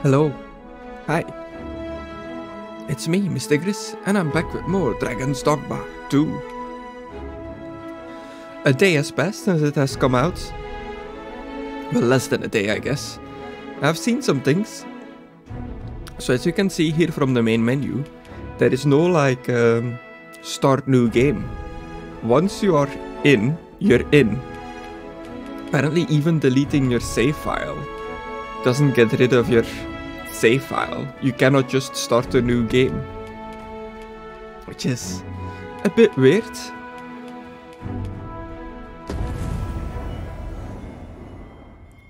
Hello. Hi. It's me, Mr. Gris, and I'm back with more Dragon's Dogma 2. A day has passed since it has come out. Well, less than a day, I guess. I've seen some things. So as you can see here from the main menu, there is no start new game. Once you are in, you're in. Apparently even deleting your save file doesn't get rid of your save file. You cannot just start a new game. Which is a bit weird.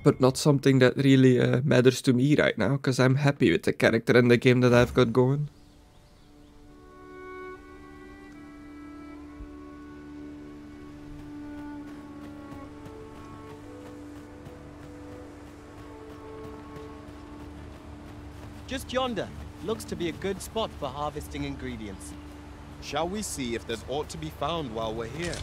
But not something that really matters to me right now, because I'm happy with the character and the game that I've got going. Just yonder. Looks to be a good spot for harvesting ingredients. Shall we see if there's aught to be found while we're here?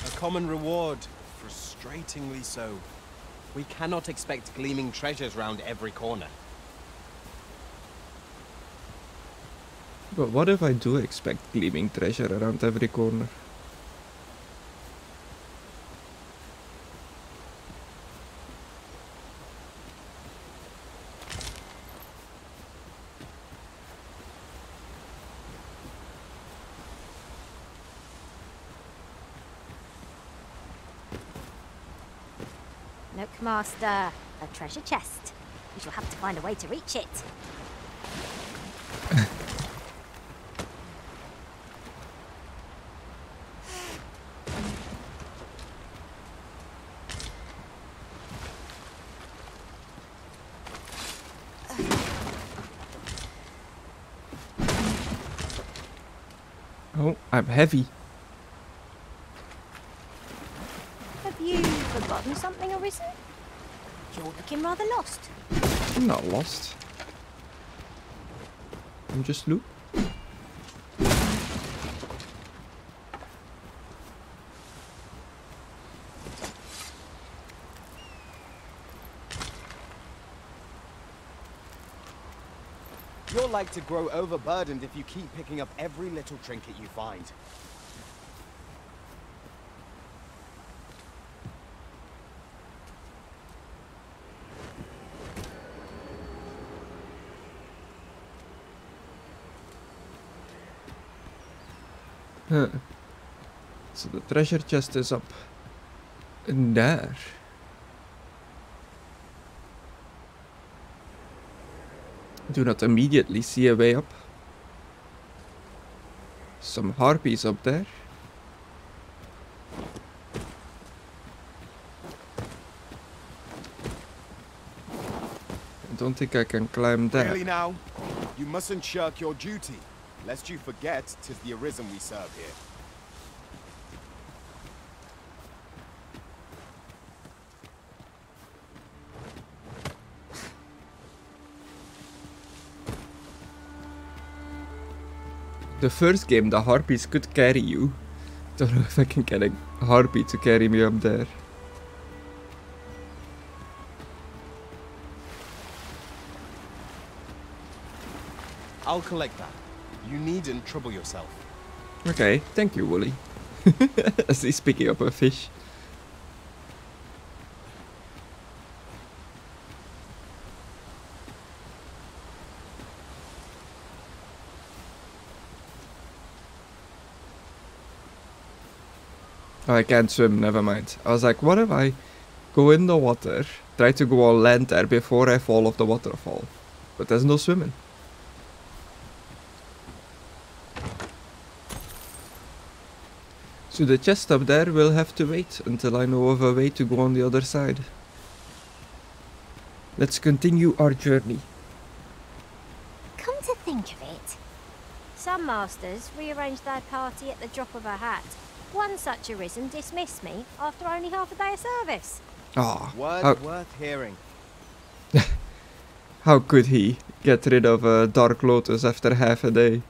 A common reward. Frustratingly so. We cannot expect gleaming treasures round every corner. But what if I do expect gleaming treasure around every corner? Look, Master, a treasure chest. We shall have to find a way to reach it. Oh, I'm heavy. Have you forgotten something, Arisen? You're looking rather lost. I'm not lost. I'm just loop. You're like to grow overburdened if you keep picking up every little trinket you find. Huh. So the treasure chest is up in there. Do not immediately see a way up. Some harpies up there. I don't think I can climb that. Really now? You mustn't shirk your duty, lest you forget 'tis the Arisen we serve here. The first game, the harpies could carry you. Don't know if I can get a harpy to carry me up there. I'll collect that. You needn't trouble yourself. Okay, thank you, Wooly. As he's picking up a fish. Oh, I can't swim, never mind. I was like, what if I go in the water, try to go on land there before I fall off the waterfall? But there's no swimming. So the chest up there will have to wait until I know of a way to go on the other side. Let's continue our journey. Come to think of it, some masters rearrange their party at the drop of a hat. One such Arisen dismissed me after only half a day of service. Ah, Word worth hearing. how could he get rid of a Dark Lotus after half a day?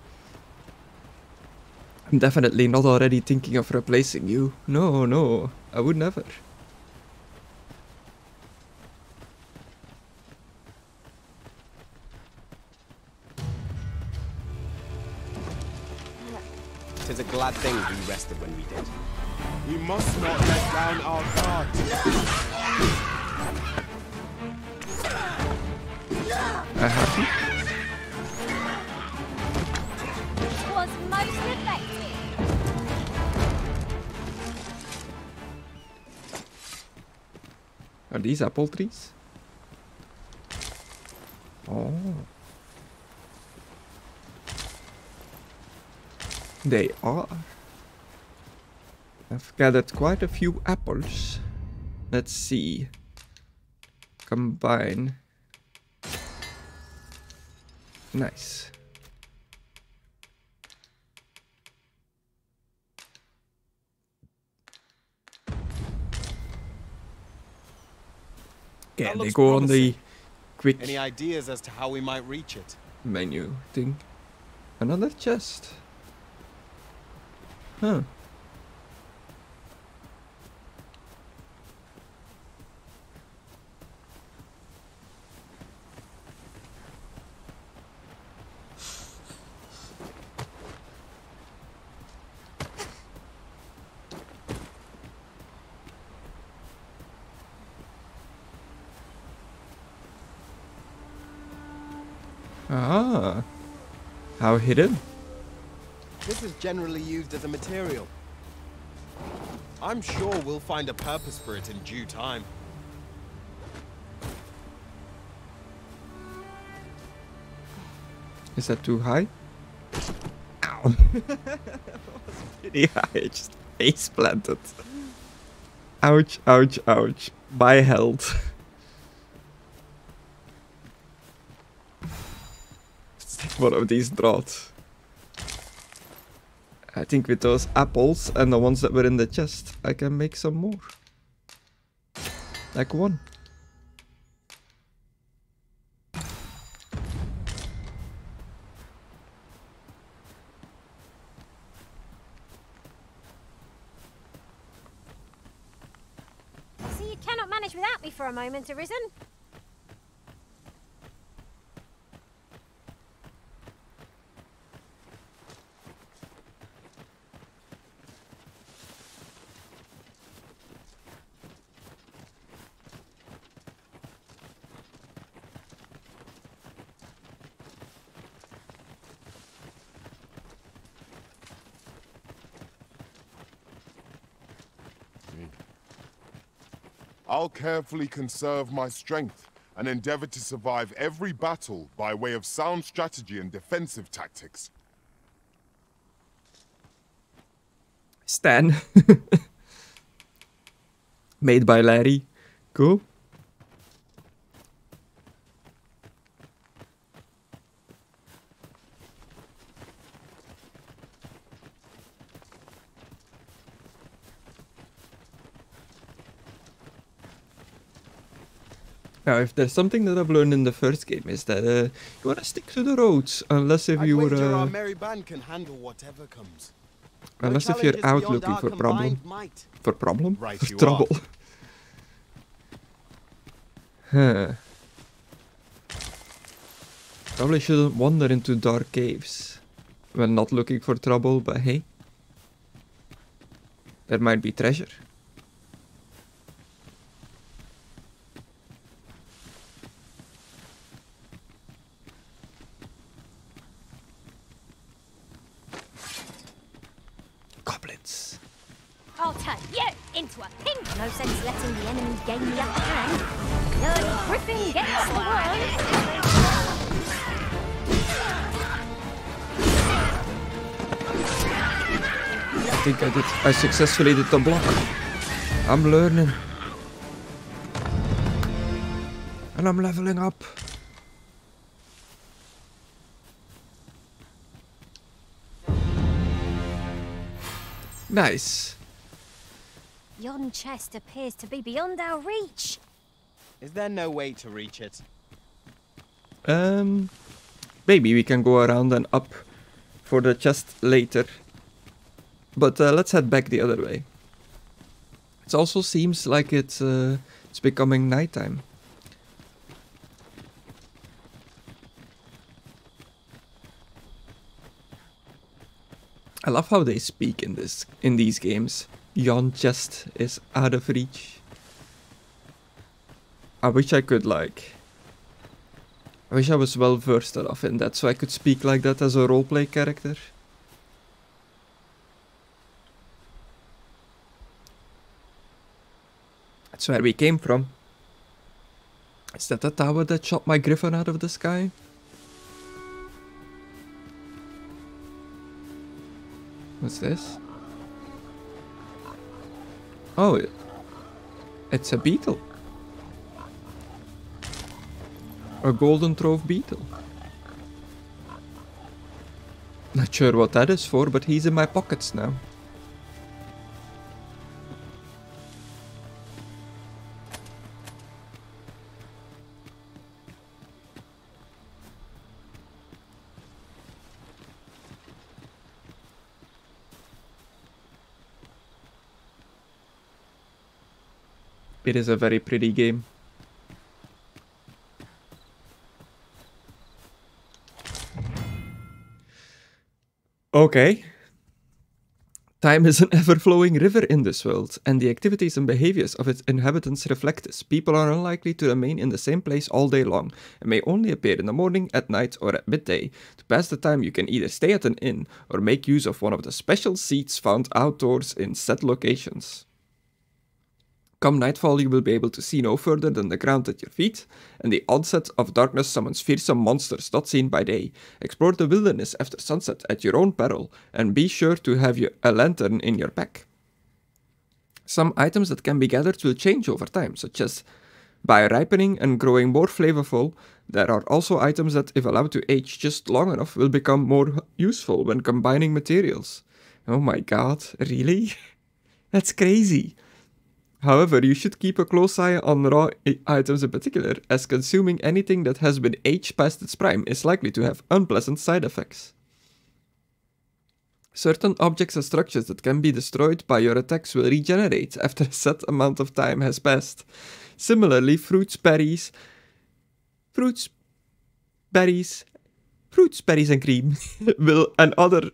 I'm definitely not already thinking of replacing you. No, no, I would never. Tis a glad thing we rested when we did. We must not let down our guard. Happy? Was most effective. Are these apple trees? Oh. They are. I've gathered quite a few apples. Let's see. Combine. Nice. That Can they looks go on the promising. quick Any ideas as to how we might reach it? menu thing? Another chest. Huh. Ah. How hidden? This is generally used as a material. I'm sure we'll find a purpose for it in due time. Is that too high? Ow. Pretty high, I just face planted. Ouch, ouch, ouch. My health. Let's take one of these droughts. I think with those apples and the ones that were in the chest, I can make some more. Like one. So you cannot manage without me for a moment, Arisen? I'll carefully conserve my strength and endeavor to survive every battle by way of sound strategy and defensive tactics. Stan. Made by Larry. Cool. Now, if there's something that I've learned in the first game is that you wanna stick to the roads, unless if I'd you were wager our merry band can handle whatever comes. No unless if you're challenge is out beyond looking our for problem. combined might. For problem? Right For you trouble. Huh. Probably shouldn't wander into dark caves when not looking for trouble, but hey, there might be treasure. Goblins. I'll turn you into a pink. No sense letting the enemy gain the upper hand. The early griffin gets the worm. I think I successfully did the block. I'm learning. And I'm leveling up. Nice. Yon chest appears to be beyond our reach. Is there no way to reach it? Maybe we can go around and up for the chest later. But let's head back the other way. It also seems like it's becoming nighttime. I love how they speak in these games. Yon chest is out of reach. I wish I could I wish I was well versed enough in that so I could speak like that as a roleplay character. That's where we came from. Is that the tower that shot my griffin out of the sky? What's this? Oh, it's a beetle. A golden trove beetle. Not sure what that is for, but he's in my pockets now. It is a very pretty game. Okay. Time is an ever-flowing river in this world, and the activities and behaviors of its inhabitants reflect this. People are unlikely to remain in the same place all day long, and may only appear in the morning, at night, or at midday. To pass the time, you can either stay at an inn, or make use of one of the special seats found outdoors in set locations. Come nightfall, you will be able to see no further than the ground at your feet, and the onset of darkness summons fearsome monsters not seen by day. Explore the wilderness after sunset at your own peril, and be sure to have a lantern in your pack. Some items that can be gathered will change over time, such as by ripening and growing more flavorful. There are also items that, if allowed to age just long enough, will become more useful when combining materials. Oh my god, really? That's crazy. However, you should keep a close eye on raw items in particular, as consuming anything that has been aged past its prime is likely to have unpleasant side effects. Certain objects and structures that can be destroyed by your attacks will regenerate after a set amount of time has passed. Similarly, fruits, berries and cream and other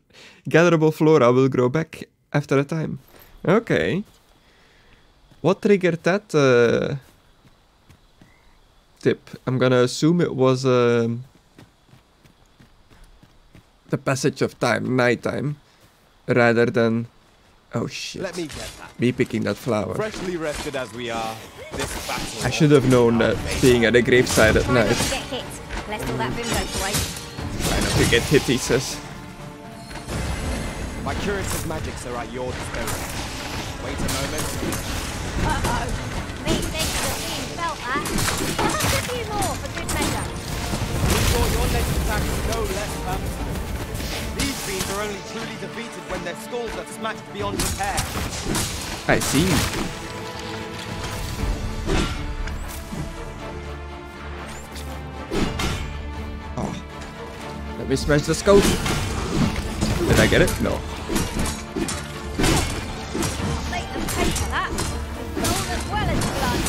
gatherable flora will grow back after a time. Okay. What triggered that tip? I'm gonna assume it was the passage of time, nighttime, rather than... Oh shit. Let me get that. Me picking that flower. Freshly rested as we are, this battle I should have known that being at a graveside at night. Get hit. Lest all that bimbo away. Try not to get hit, he says. My curative magics are at your disposal. Wait a moment. Uh-oh. Methinks the fiend felt that. Just a few more for good measure. We thought your next attack was no less purposeful. These fiends are only truly defeated when their skulls are smashed beyond repair. I see. Oh. Let me smash the skull. Did I get it? No. I'll make them pay for that. Gold as well as blood.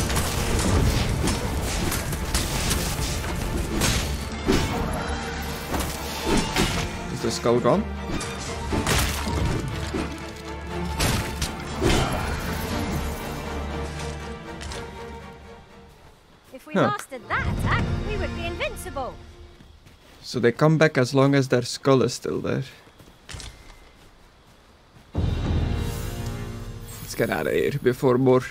Is the skull gone? If we mastered that attack, we would be invincible. So they come back as long as their skull is still there. Let's get out of here before more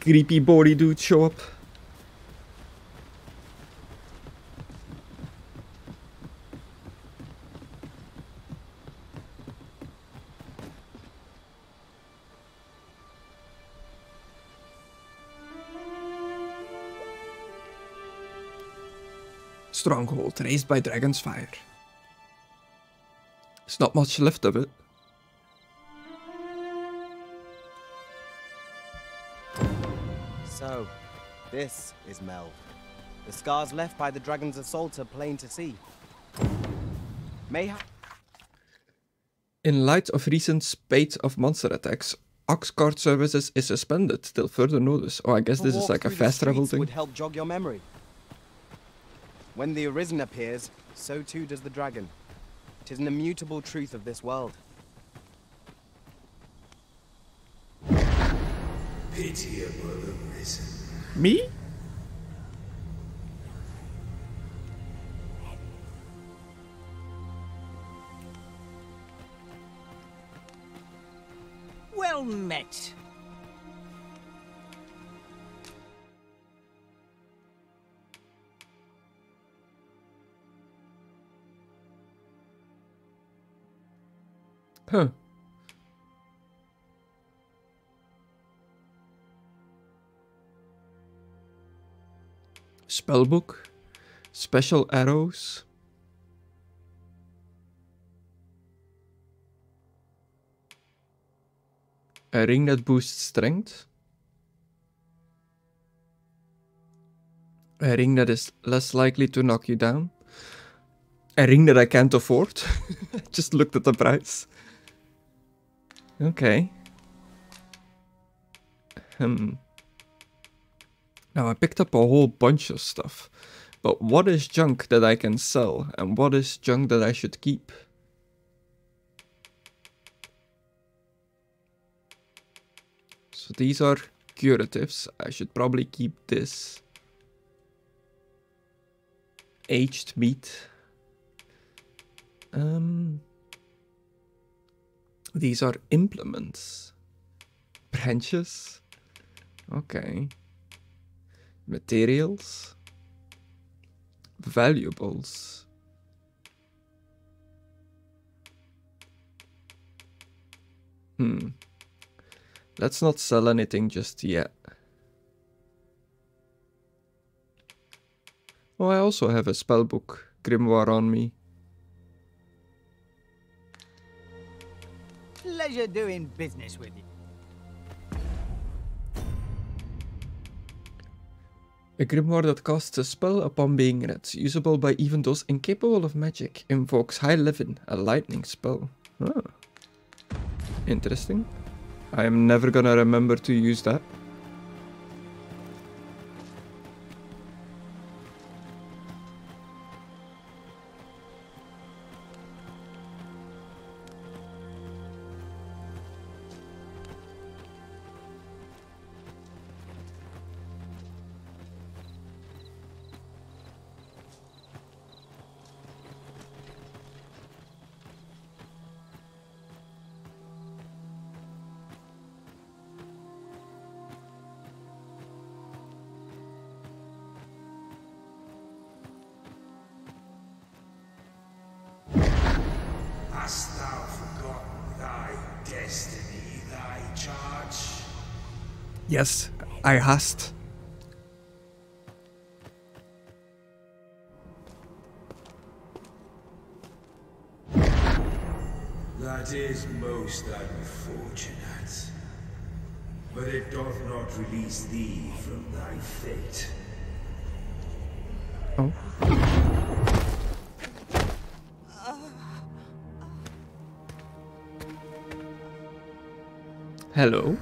creepy body dudes show up. Stronghold raised by dragon's fire. There's not much left of it. This is Mel. The scars left by the dragon's assault are plain to see. Mayhap. In light of recent spate of monster attacks, Oxcart services is suspended till further notice. Oh, I guess this is like a fast travel thing. Would help jog your memory. When the Arisen appears, so too does the dragon. It is an immutable truth of this world. Pitiable Arisen. Me? Well met. Huh. Spellbook. Special arrows. A ring that boosts strength. A ring that is less likely to knock you down. A ring that I can't afford. Just looked at the price. Okay. Now I picked up a whole bunch of stuff. But what is junk that I can sell? And what is junk that I should keep? So these are curatives. I should probably keep this. Aged meat. These are implements. Branches. Okay. Materials. Valuables. Let's not sell anything just yet. Oh, I also have a spellbook grimoire on me. Pleasure doing business with you. A grimoire that casts a spell upon being read, usable by even those incapable of magic, invokes High Living, a lightning spell. Oh. Interesting. I am never gonna remember to use that. Hast thou forgotten thy destiny, thy charge? Yes, I hast. That is most unfortunate. But it doth not release thee from thy fate. Oh. Hello.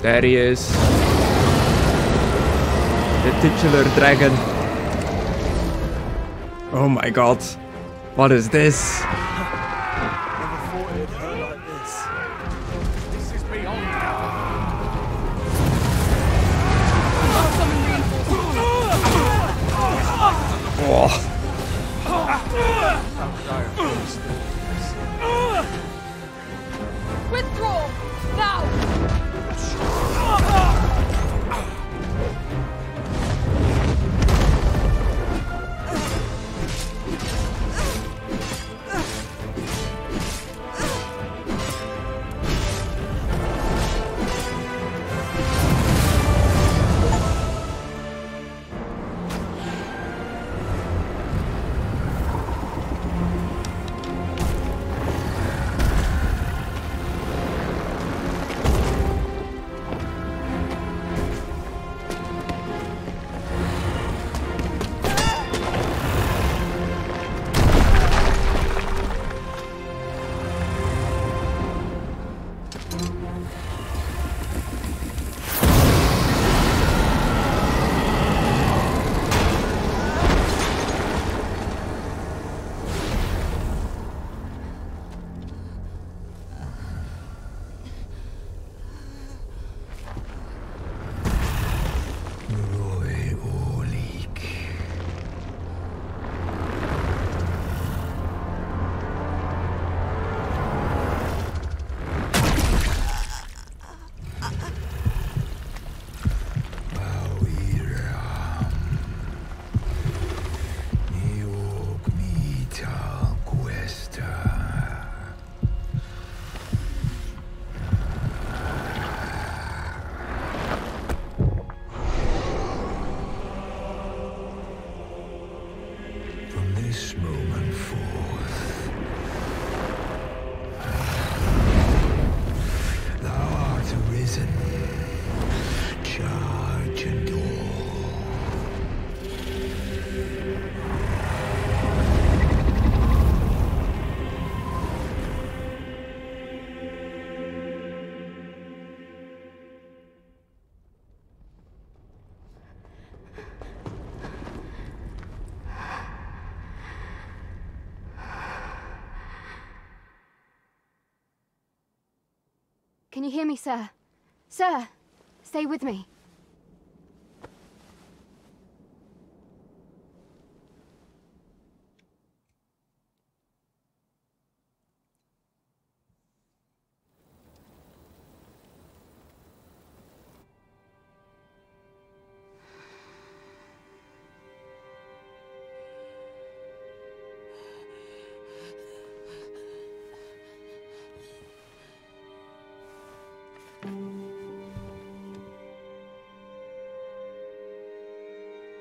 There he is. The titular dragon. Oh my god. What is this? Never thought it would hurt like this. This is beyond Oh. Withdraw! Now! this moment forth. Thou art arisen. Charge and all. Can you hear me, sir? Sir, stay with me.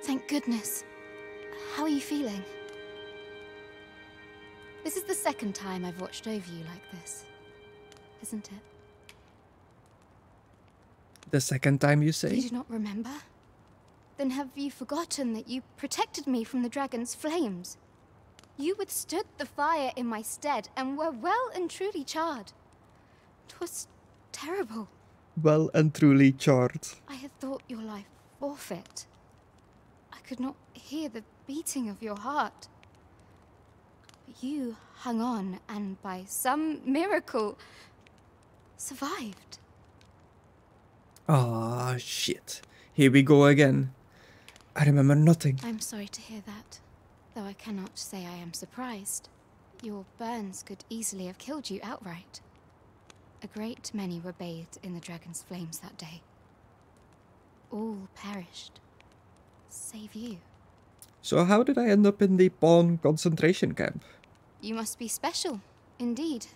Thank goodness. How are you feeling? This is the second time I've watched over you like this, isn't it? The second time you say? You do not remember? Then have you forgotten that you protected me from the dragon's flames? You withstood the fire in my stead and were well and truly charred. 'Twas terrible. Well and truly charred. I had thought your life forfeit. I could not hear the beating of your heart. But you hung on and by some miracle survived. Ah, shit. Here we go again. I remember nothing. I'm sorry to hear that, though I cannot say I am surprised. Your burns could easily have killed you outright. A great many were bathed in the dragon's flames that day. All perished, save you. So how did I end up in the pawn concentration camp? You must be special, indeed.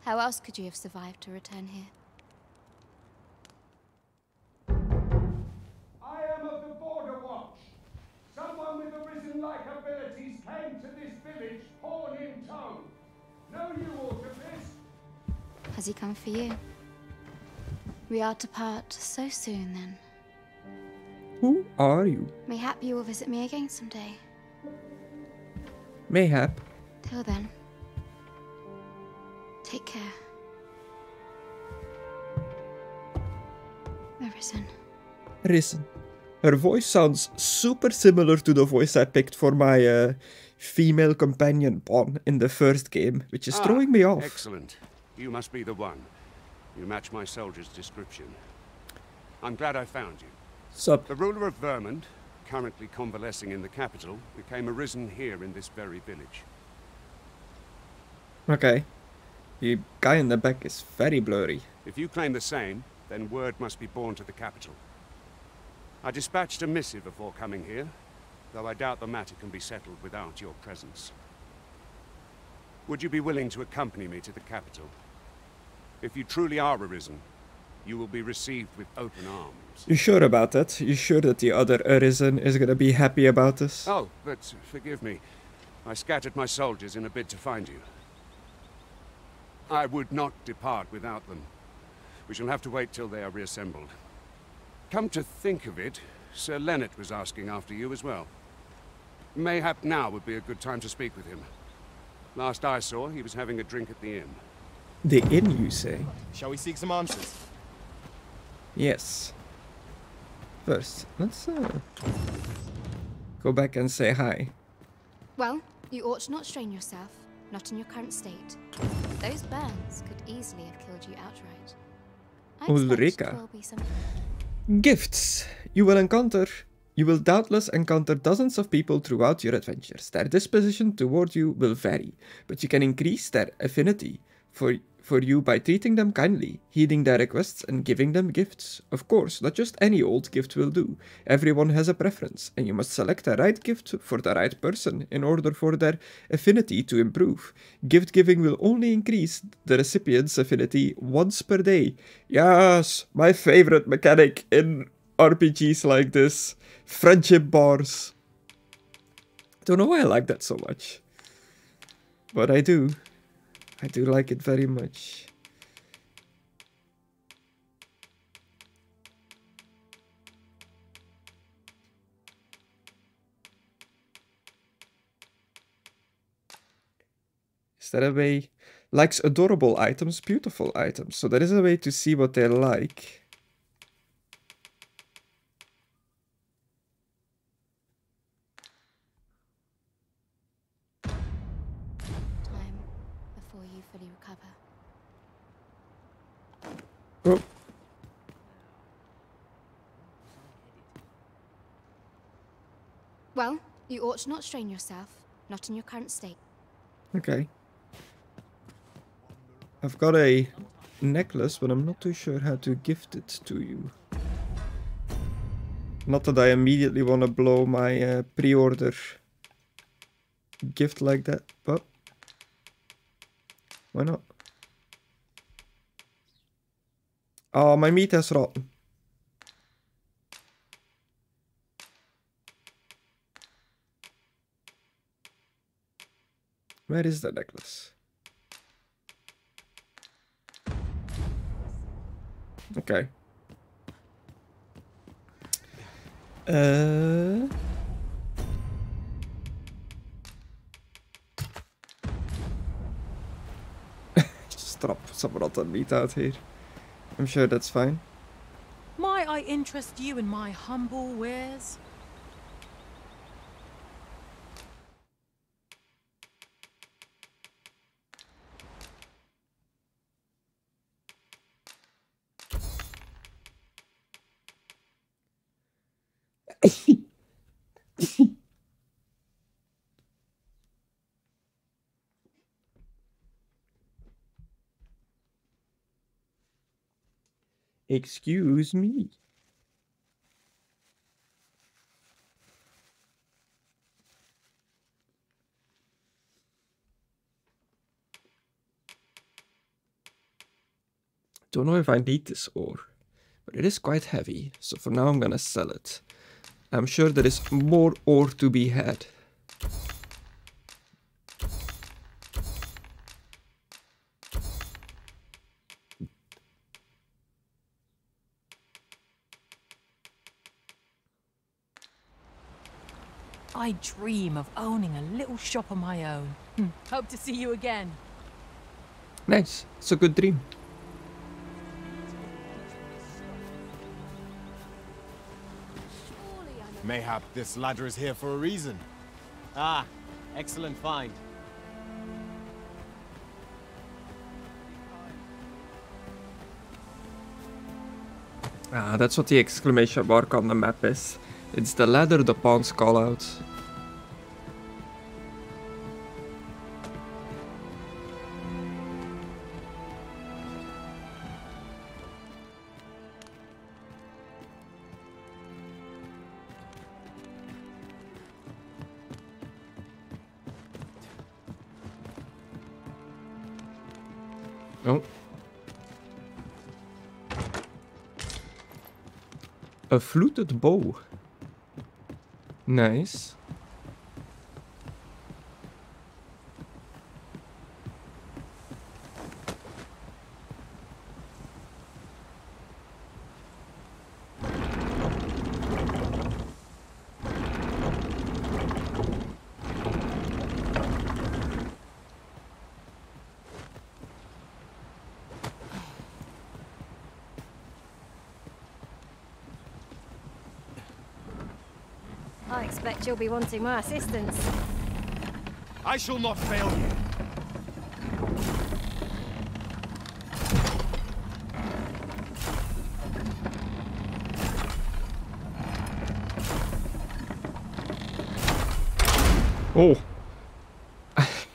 How else could you have survived to return here? I am of the Border Watch. Someone with Arisen-like abilities came to this village, horn in tow. Know you aught of this? Has he come for you? We are to part so soon, then. Who are you? Mayhap you will visit me again someday. Mayhap. Till then, take care. Arisen. Arisen. Her voice sounds super similar to the voice I picked for my female companion pawn in the first game, which is throwing me off. Excellent. You must be the one. You match my soldier's description. I'm glad I found you. Sup? The ruler of Vermont, currently convalescing in the capital, became arisen here in this very village. Okay. The guy in the back is very blurry. If you claim the same, then word must be borne to the capital. I dispatched a missive before coming here, though I doubt the matter can be settled without your presence. Would you be willing to accompany me to the capital? If you truly are arisen, you will be received with open arms. You sure about that? You sure that the other Arisen is gonna be happy about this? Oh, but forgive me. I scattered my soldiers in a bid to find you. I would not depart without them. We shall have to wait till they are reassembled. Come to think of it, Sir Leonard was asking after you as well. Mayhap now would be a good time to speak with him. Last I saw, he was having a drink at the inn. The inn, you say? Shall we seek some answers? Yes. First, let's go back and say hi. Well, you ought to not strain yourself, not in your current state. Those burns could easily have killed you outright. I expect Ulrika. it will be some... Gifts. You will doubtless encounter dozens of people throughout your adventures. Their disposition toward you will vary, but you can increase their affinity for you by treating them kindly, heeding their requests, and giving them gifts. Of course, not just any old gift will do. Everyone has a preference, and you must select the right gift for the right person in order for their affinity to improve. Gift giving will only increase the recipient's affinity once per day. Yes, my favorite mechanic in RPGs like this. Friendship bars. Don't know why I like that so much. But I do. I do like it very much. Is that a way? Likes adorable items, beautiful items. So there is a way to see what they like. Time before you fully recover. Oh. Well, you ought not strain yourself, not in your current state. Okay. I've got a necklace, but I'm not too sure how to gift it to you. Not that I immediately want to blow my pre-order gift like that, but why not? Oh, my meat has rotten. Where is the necklace? Okay. Just drop some rotten meat out here. I'm sure that's fine. Might I interest you in my humble wares? Excuse me. Don't know if I need this ore, but it is quite heavy, so for now I'm gonna sell it. I'm sure there is more ore to be had. I dream of owning a little shop of my own. Hope to see you again. Nice, it's a good dream. Mayhap this ladder is here for a reason. Ah, excellent find. Ah, that's what the exclamation mark on the map is. It's the ladder the pawns call out. Oh. A fluted bow. Nice. I expect you'll be wanting my assistance. I shall not fail you. Oh.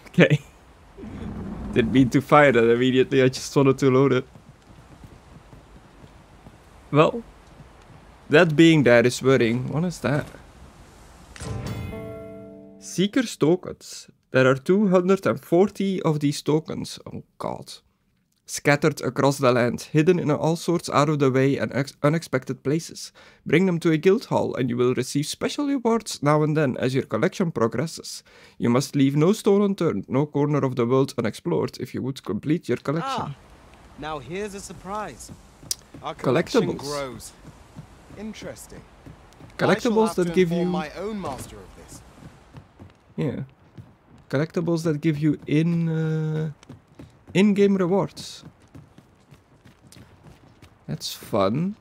Okay. Didn't mean to fire that immediately, I just wanted to load it. Well, that being there is worrying. What is that? Seeker's tokens. There are 240 of these tokens. Oh god. scattered across the land, hidden in all sorts out-of-the-way and unexpected places. Bring them to a guild hall, and you will receive special rewards now and then as your collection progresses. You must leave no stone unturned, no corner of the world unexplored if you would complete your collection. Now here's a surprise. Our collection Collectibles. grows. Interesting. Collectibles that give you... my own master of this. Yeah. Collectibles that give you in-game rewards. That's fun.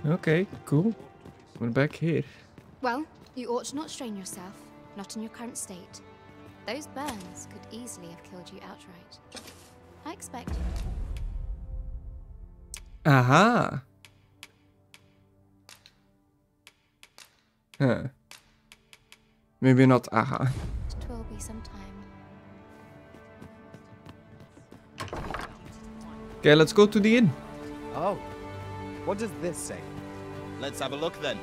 Okay, cool. We're back here. Well, you ought to not strain yourself, not in your current state. Those burns could easily have killed you outright. I expect. Aha! Huh. Maybe not aha. It will be some time. Okay, let's go to the inn. Oh. What does this say? Let's have a look then.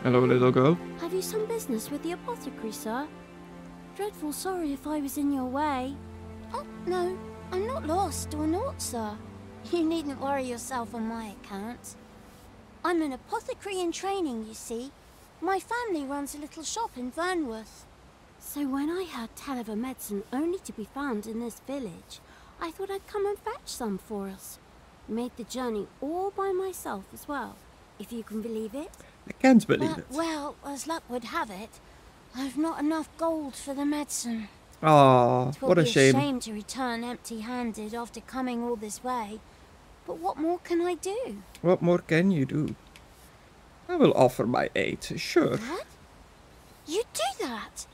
Hello, little girl. Have you some business with the apothecary, sir? Dreadful sorry if I was in your way. Oh, no, I'm not lost or naught, sir. You needn't worry yourself on my account. I'm an apothecary in training, you see. My family runs a little shop in Vernworth. So when I heard tell of a medicine only to be found in this village, I thought I'd come and fetch some for us. Made the journey all by myself as well, if you can believe it. I can't believe it. Well, as luck would have it, I've not enough gold for the medicine. Aw, what a shame. It would be a shame to return empty-handed after coming all this way. But what more can I do? What more can you do? I will offer my aid, sure. What? You'd do that?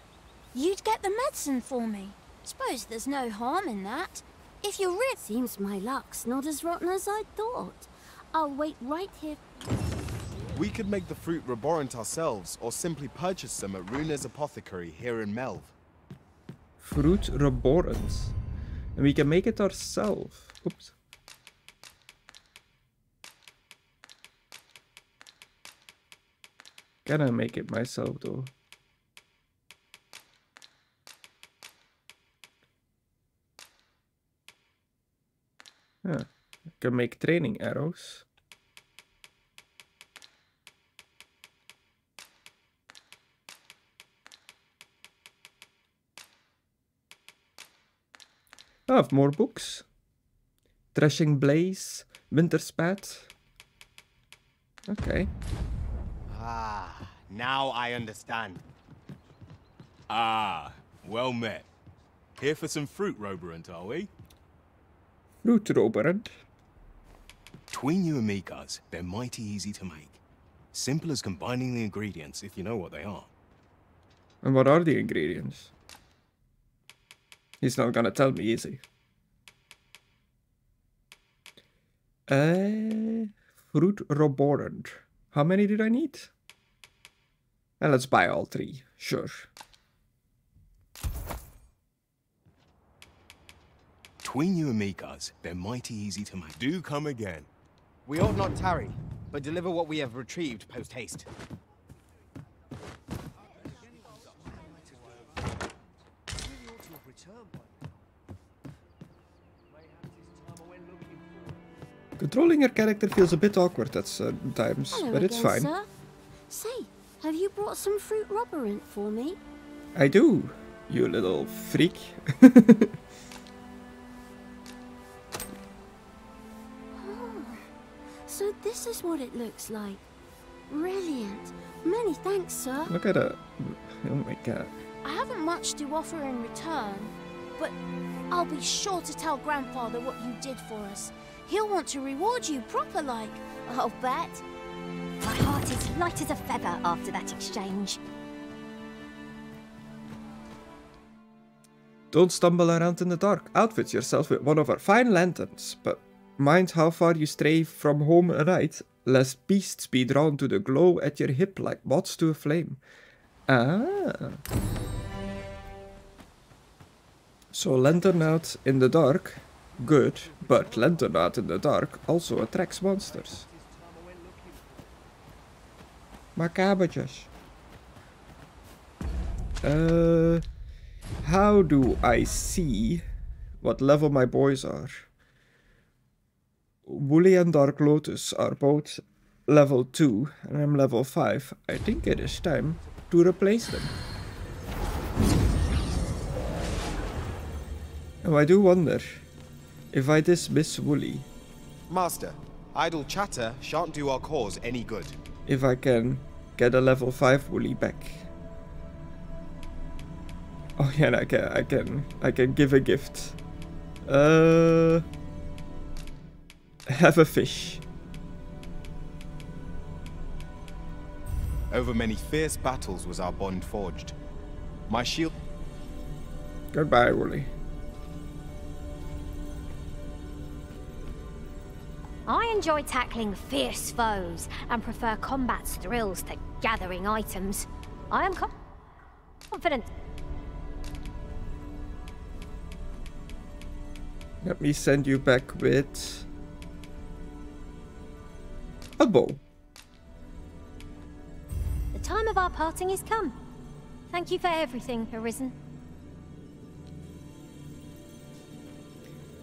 You'd get the medicine for me? Suppose there's no harm in that. If you're rich... Seems my luck's not as rotten as I thought. I'll wait right here. We could make the fruit reborant ourselves, or simply purchase them at Runa's apothecary here in Melv. Fruit reborant. And we can make it ourselves. Oops. Can I make it myself though? Yeah, I can make training arrows. I have more books. Threshing Blaze, Winter Spat. Okay. Ah, now I understand. Ah, well met. Here for some fruit roborant, are we? Fruit roborant? Between you and me, cuz, they're mighty easy to make. Simple as combining the ingredients, if you know what they are. And what are the ingredients? He's not gonna tell me, is he? Fruit roborant. How many did I need? And let's buy all 3, sure. Between you and me, cuz, they're mighty easy to make. Do come again. We ought not tarry, but deliver what we have retrieved post-haste. Controlling your character feels a bit awkward at times, Hello but it's again, fine. Sir. Say, have you brought some fruit roborant for me? I do, you little freak. So this is what it looks like. Brilliant. Many thanks, sir. Look at that. Oh my god. I haven't much to offer in return, but I'll be sure to tell Grandfather what you did for us. He'll want to reward you proper like. I'll bet. My heart is light as a feather after that exchange. Don't stumble around in the dark. Outfit yourself with one of our fine lanterns, but mind how far you stray from home at night, lest beasts be drawn to the glow at your hip like moths to a flame. Ah. So lantern out in the dark, good, but lantern out in the dark also attracts monsters. My cabbages. How do I see what level my boys are? Woolly and Dark Lotus are both level 2 and I'm level 5. I think it is time to replace them. Oh, I do wonder if I dismiss Woolly. Master, idle chatter shan't do our cause any good. If I can get a level 5 Woolly back. Oh yeah, I can give a gift. Have a fish. Over many fierce battles was our bond forged. My shield... Goodbye, Woolly. I enjoy tackling fierce foes and prefer combat's thrills to gathering items. I am confident. Let me send you back with a bow. The time of our parting is come. Thank you for everything, Arisen.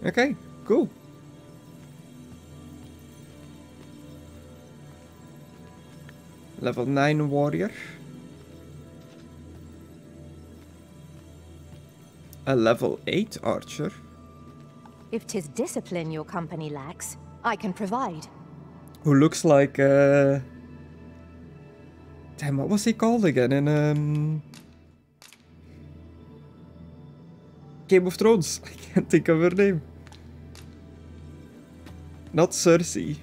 Okay, cool. Level 9 warrior. A level 8 archer. If 'tis discipline your company lacks, I can provide. Who looks like damn, what was he called again in Game of Thrones? I can't think of her name. Not Cersei.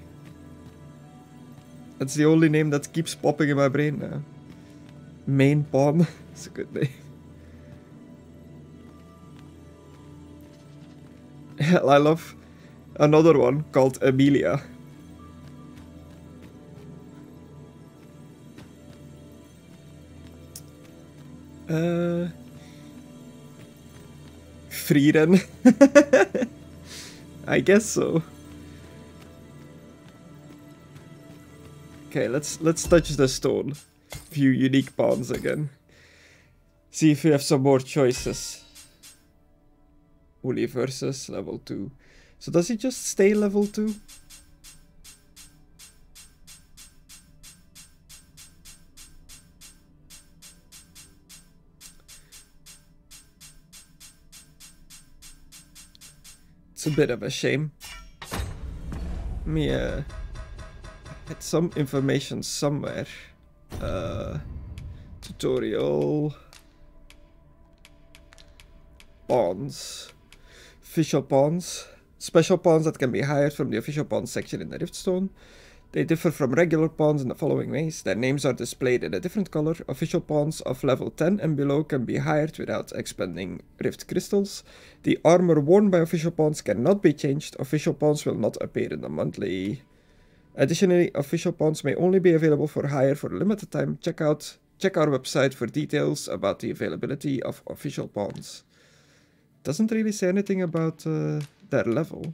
That's the only name that keeps popping in my brain now. Main pawn. That's a good name. Hell, I love another one called Amelia. Frieren. I guess so. Okay, let's touch the stone. View unique pawns again. See if we have some more choices. Woolly versus level 2. So does he just stay level 2? It's a bit of a shame. Let me get some information somewhere. Tutorial. Pawns. Official pawns. Special pawns that can be hired from the official pawns section in the Riftstone. They differ from regular pawns in the following ways. Their names are displayed in a different color. Official pawns of level 10 and below can be hired without expending Rift crystals. The armor worn by official pawns cannot be changed. Official pawns will not appear in the monthly. Additionally, official pawns may only be available for hire for a limited time. Check our website for details about the availability of official pawns. Doesn't really say anything about their level.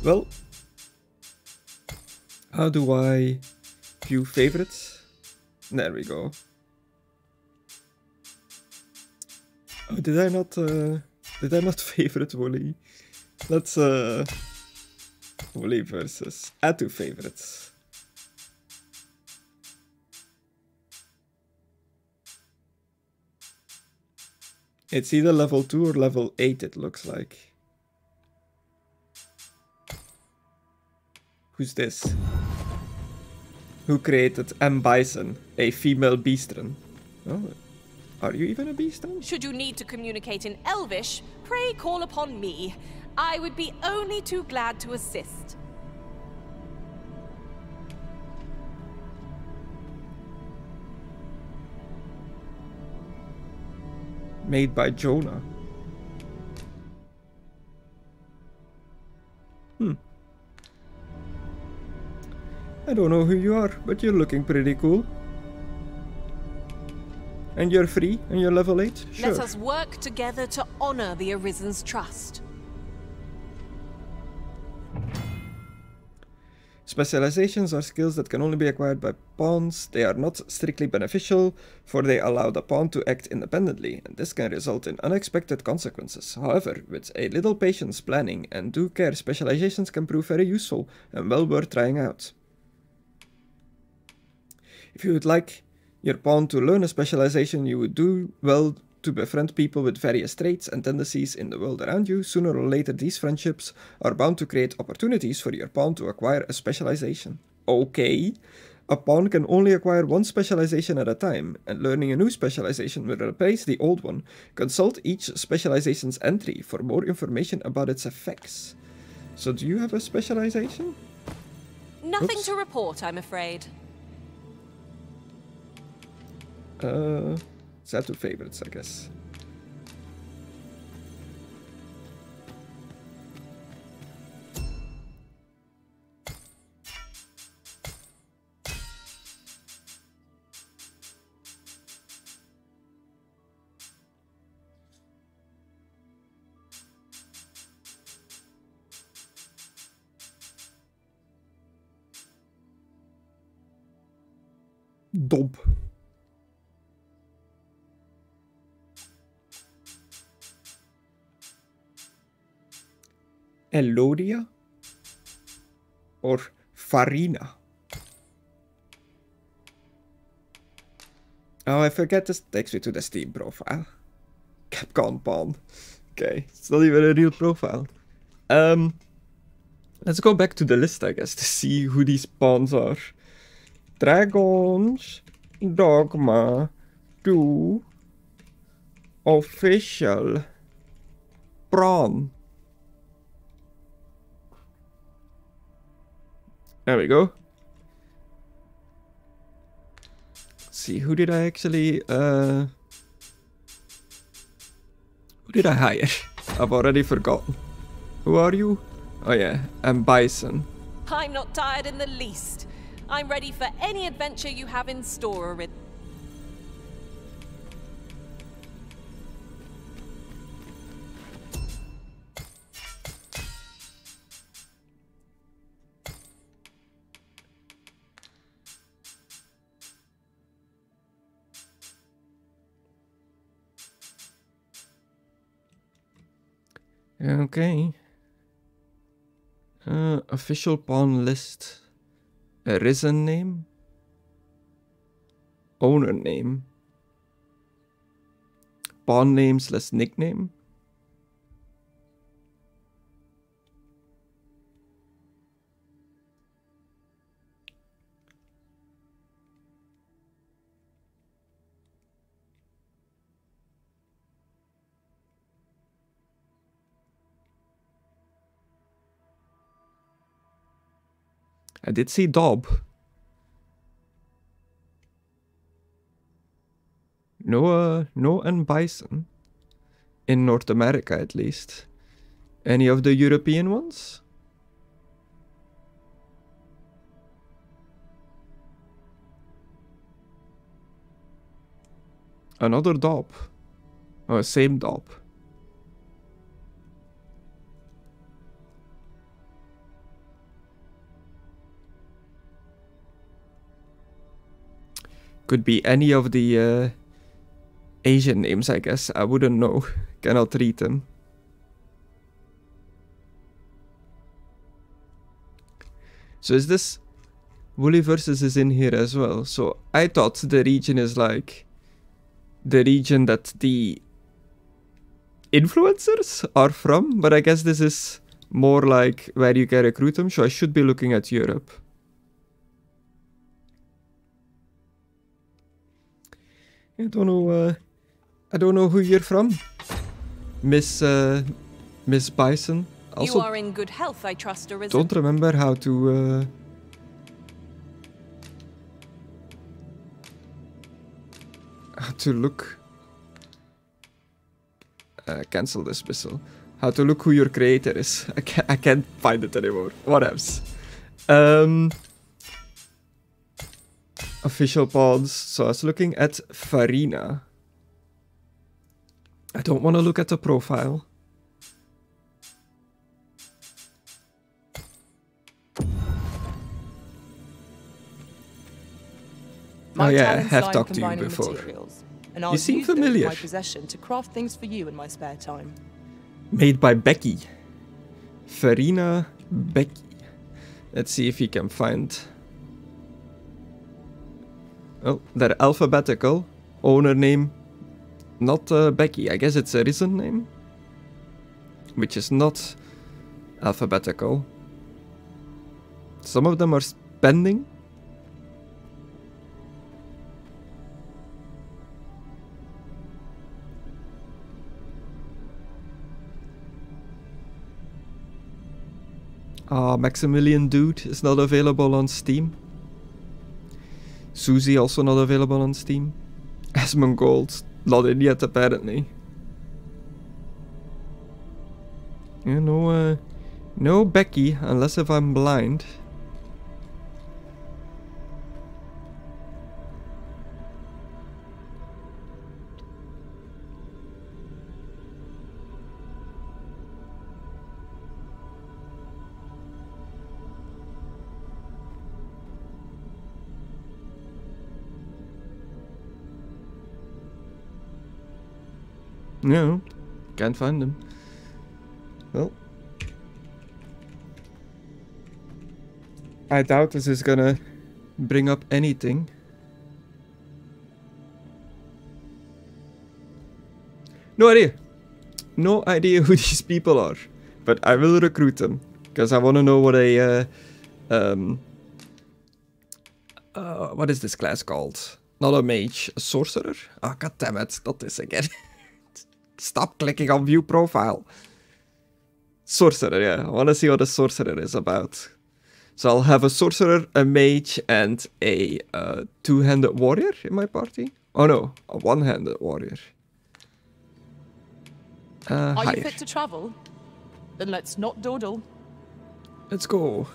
Well, how do I view favorites? There we go. Oh, did I not favorite Woolly? Let's Woolly versus add to favorites. It's either level 2 or level 8, it looks like. Who's this? Who created M. Bison, a female beastren? Oh, are you even a beastren? Should you need to communicate in Elvish, pray call upon me. I would be only too glad to assist. Made by Jonah. I don't know who you are, but you're looking pretty cool. And you're free, and you're level 8? Sure. Let us work together to honor the Arisen's trust. Specializations are skills that can only be acquired by pawns. They are not strictly beneficial, for they allow the pawn to act independently, and this can result in unexpected consequences. However, with a little patience, planning, and due care, specializations can prove very useful and well worth trying out. If you would like your pawn to learn a specialization, you would do well to befriend people with various traits and tendencies in the world around you. Sooner or later, these friendships are bound to create opportunities for your pawn to acquire a specialization. Okay, a pawn can only acquire one specialization at a time, and learning a new specialization will replace the old one. Consult each specialization's entry for more information about its effects. So do you have a specialization? Nothing to report, I'm afraid. Set to favorites, I guess. Dob. Elodia or Farina? Oh, I forget this takes me to the Steam profile. Capcom pawn. Okay, it's not even a real profile. Let's go back to the list, I guess, to see who these pawns are. Dragons, Dogma, 2, official, prawn. There we go. Let's see, who did I actually, who did I hire? I've already forgotten. Who are you? Oh yeah, I'm Bison. I'm not tired in the least. I'm ready for any adventure you have in store, Arisen. Okay. Official pawn list. Arisen name. Owner name. Pawn name / nickname. I did see Dob. No and Bison. In North America, at least. Any of the European ones? Another Dob. Oh, same Dob. Could be any of the Asian names, I guess. I wouldn't know. Cannot read them. So is this... Woolly Versus is in here as well. So I thought the region is like... the region that the influencers are from, but I guess this is more like where you can recruit them, so I should be looking at Europe. I don't know who you're from, Miss Bison. Also, you are in good health, I trust, Arisen. Don't remember how to look. Cancel this whistle. How to look who your creator is. I can't find it anymore. What else? Official pods. So I was looking at Farina. I don't want to look at the profile. My oh yeah, I talents have lie in talked to you combining before. materials, and I'll You seem use them familiar. in my possession to craft things for you in my spare time. Made by Becky. Farina Becky. Let's see if he can find... Oh, they're alphabetical. Owner name, not Becky. I guess it's Arisen name, which is not alphabetical. Some of them are pending. Maximilian Dude is not available on Steam. Susie also not available on Steam. Asmongold, not in yet apparently. Yeah, no Becky, unless if I'm blind. No, can't find them. Well, I doubt this is gonna bring up anything. No idea. No idea who these people are. But I will recruit them. Because I want to know what a... what is this class called? Not a mage, a sorcerer? Oh, goddammit, not this again. Stop clicking on view profile. Sorcerer, yeah. I want to see what a sorcerer is about. So I'll have a sorcerer, a mage, and a two-handed warrior in my party. Oh no, a one-handed warrior. Are higher. you fit to travel? Then let's not dawdle. Let's go.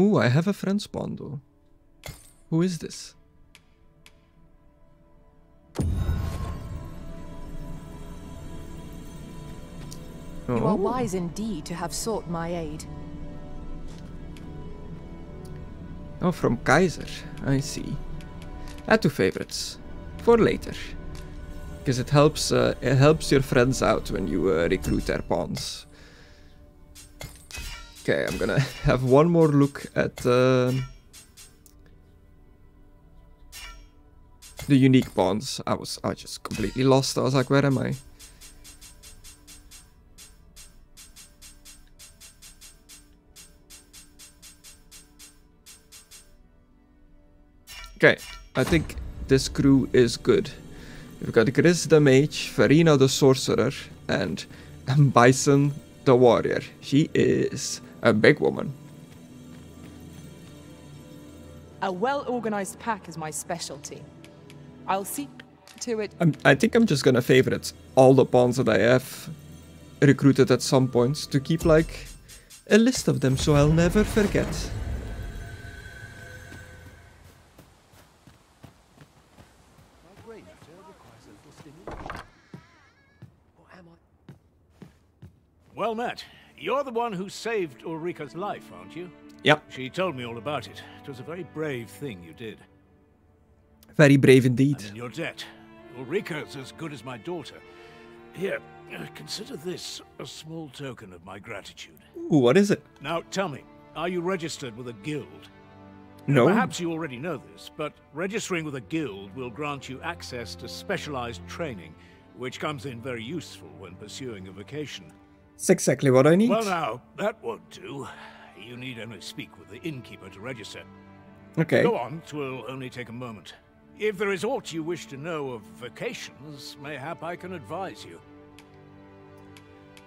Ooh, I have a friend spawn though. Who is this? You are wise indeed to have sought my aid. Oh, from Kaiser. I see. Add to favorites. For later. Because it helps your friends out when you recruit their pawns. Okay, I'm gonna have one more look at the unique pawns. I was just completely lost. I was like, where am I? Okay, I think this crew is good. We've got Chris the Mage, Farina the Sorcerer, and Bison the Warrior. She is a big woman. A well-organized pack is my specialty. I'll see to it. I think I'm just gonna favorite all the pawns that I have recruited at some point to keep like a list of them so I'll never forget. Well met. You're the one who saved Ulrika's life, aren't you? Yep. She told me all about it. It was a very brave thing you did. Very brave indeed. I'm in your debt. Ulrika's as good as my daughter. Here, consider this a small token of my gratitude. Ooh, what is it? Now, tell me, Are you registered with a guild? No. Perhaps you already know this, but registering with a guild will grant you access to specialized training, which comes in very useful when pursuing a vocation. It's exactly what I need. Well now, that won't do. You need only speak with the innkeeper to register. Okay. Go on, 'twill only take a moment. If there is aught you wish to know of vocations, mayhap I can advise you.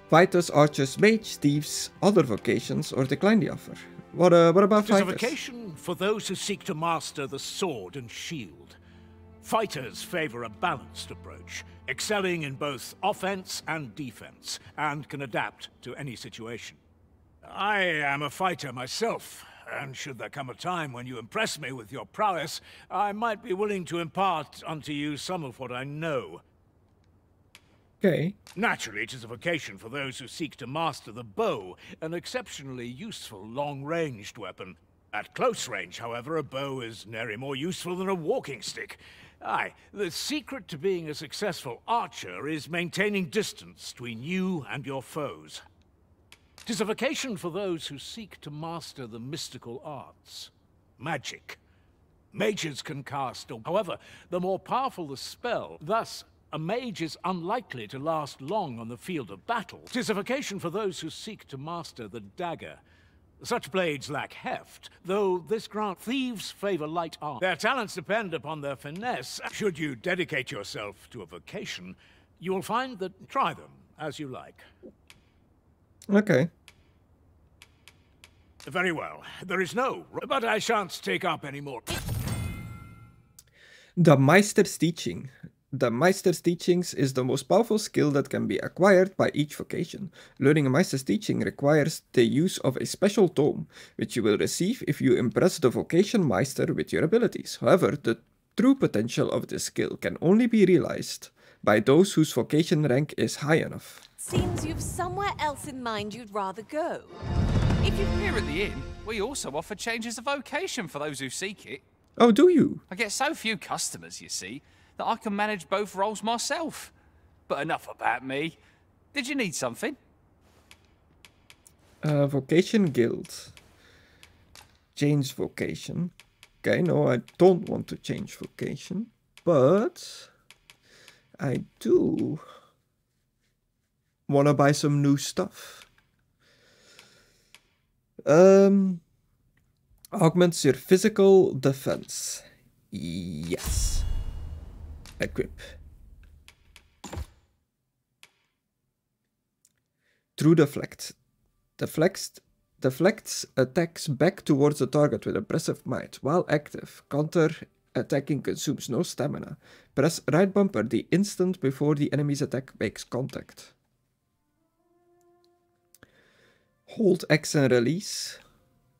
Fighters, archers, mage, thieves, other vocations, or decline the offer. What about It is a fighters? vocation for those who seek to master the sword and shield. Fighters favor a balanced approach, excelling in both offense and defense, and can adapt to any situation. I am a fighter myself, and should there come a time when you impress me with your prowess, I might be willing to impart unto you some of what I know. Okay. Naturally, it is a vocation for those who seek to master the bow, an exceptionally useful long-ranged weapon. At close range, however, a bow is nary more useful than a walking stick. Aye, the secret to being a successful archer is maintaining distance between you and your foes. 'Tis a vocation for those who seek to master the mystical arts. Magic. Mages can cast, however, the more powerful the spell, thus a mage is unlikely to last long on the field of battle. 'Tis a vocation for those who seek to master the dagger. Such blades lack heft, though this grant thieves favor light arm. Their talents depend upon their finesse. Should you dedicate yourself to a vocation, you will find that try them as you like. Okay. Very well. There is no, but I shan't take up any more. The Meister's Teaching. The Meister's Teachings is the most powerful skill that can be acquired by each vocation. Learning a Meister's Teaching requires the use of a special tome, which you will receive if you impress the vocation Meister with your abilities. However, the true potential of this skill can only be realized by those whose vocation rank is high enough. Seems you've somewhere else in mind you'd rather go. If you're here at the inn, we also offer changes of vocation for those who seek it. Oh, do you? I get so few customers, you see, that I can manage both roles myself. But enough about me. Did you need something? Vocation Guild. Change vocation. Okay, no, I don't want to change vocation, but I do want to buy some new stuff. Augments your physical defense. Yes. Equip. True Deflect. Deflects attacks back towards the target with impressive might. While active, counter-attacking consumes no stamina. Press right bumper the instant before the enemy's attack makes contact. Hold X and release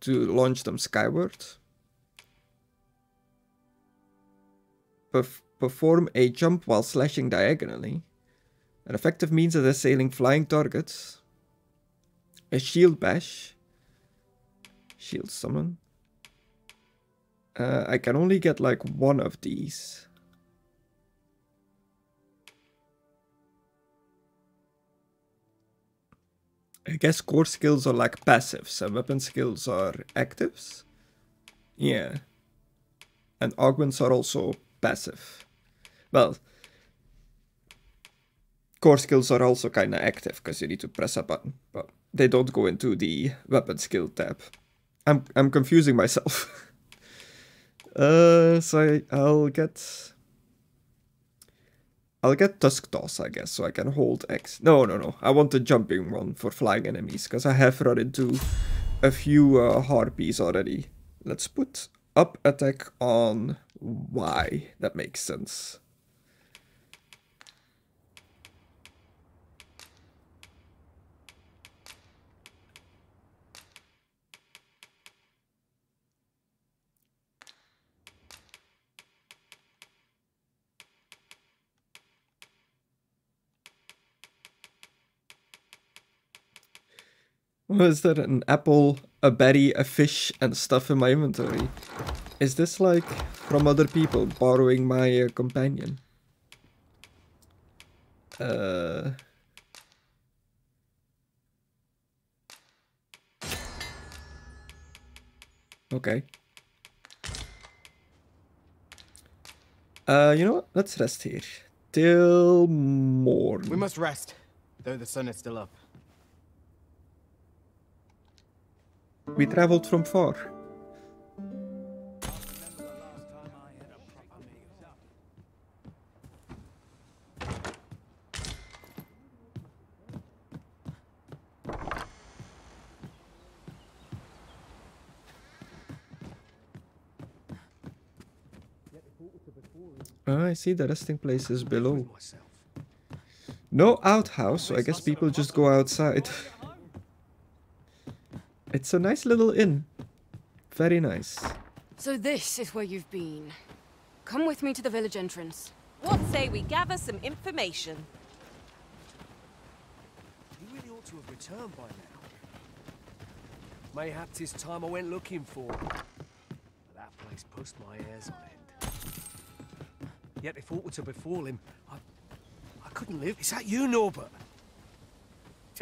to launch them skyward. Perform a jump while slashing diagonally. An effective means of assailing flying targets. A shield bash. Shield summon. I can only get like one of these. I guess core skills are like passives and weapon skills are actives. Yeah. And augments are also passive. Well, core skills are also kind of active because you need to press a button, but they don't go into the weapon skill tab. I'm confusing myself. So I'll get Tusk Toss, I guess, so I can hold X. No. I want the jumping one for flying enemies, because I have run into a few harpies already. Let's put up attack on Y. That makes sense. Was there an apple, a berry, a fish, and stuff in my inventory? Is this like from other people borrowing my companion? Okay. You know what? Let's rest here. Till morning. We must rest, though the sun is still up. We traveled from far. Oh, I see the resting place is below. No outhouse, so I guess people just go outside. It's a nice little inn. Very nice. So this is where you've been. Come with me to the village entrance. What say we gather some information? He really ought to have returned by now. Mayhap 'tis time I went looking for him. That place pushed my hairs on end. Yet if aught were to befall him, I couldn't live. Is that you, Norbert?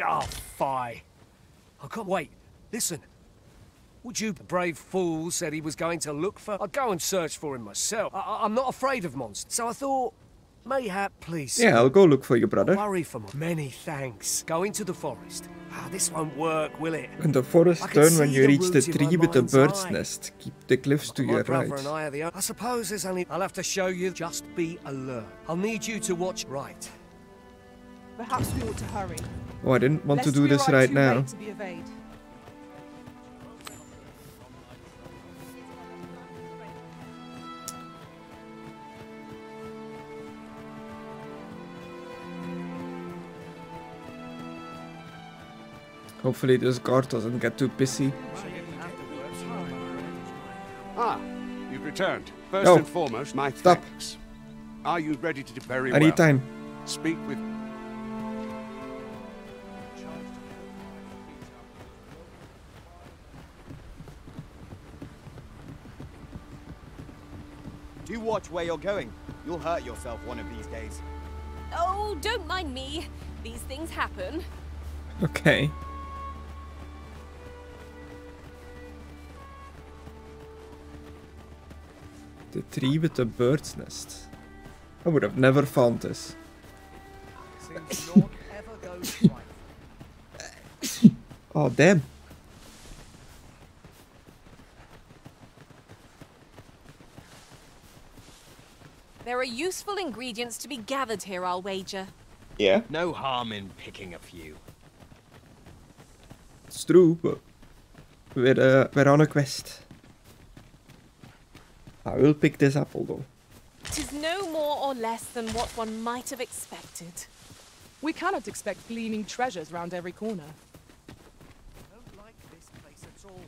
Oh, fie. I can't wait. Listen. Would you, brave fool, said he was going to look for? I'd go and search for him myself. I'm not afraid of monsters. So I thought, mayhap, please. Yeah, I'll go look for you, brother. Worry for me. Many thanks. Go into the forest. This won't work, will it? In the forest, turn when you reach the tree with the bird's nest. Keep the cliffs to your right. And I suppose there's only... I'll have to show you. Just be alert. I'll need you to watch right. Perhaps we ought to hurry. Oh, I didn't want to Lest do we this arrive right too now. late to be evade. Hopefully this guard doesn't get too pissy. Ah, you've returned. First No. and foremost, my Stop. thanks. Are you ready to do very I need well? time. Speak with... Do watch where you're going. You'll hurt yourself one of these days. Oh, don't mind me. These things happen. Okay. The tree with the bird's nest. I would have never found this. Oh, damn. There are useful ingredients to be gathered here, I'll wager. Yeah. No harm in picking a few. It's true, but we're on a quest. I will pick this apple though. 'Tis no more or less than what one might have expected. We cannot expect gleaming treasures round every corner. I don't like this place at all.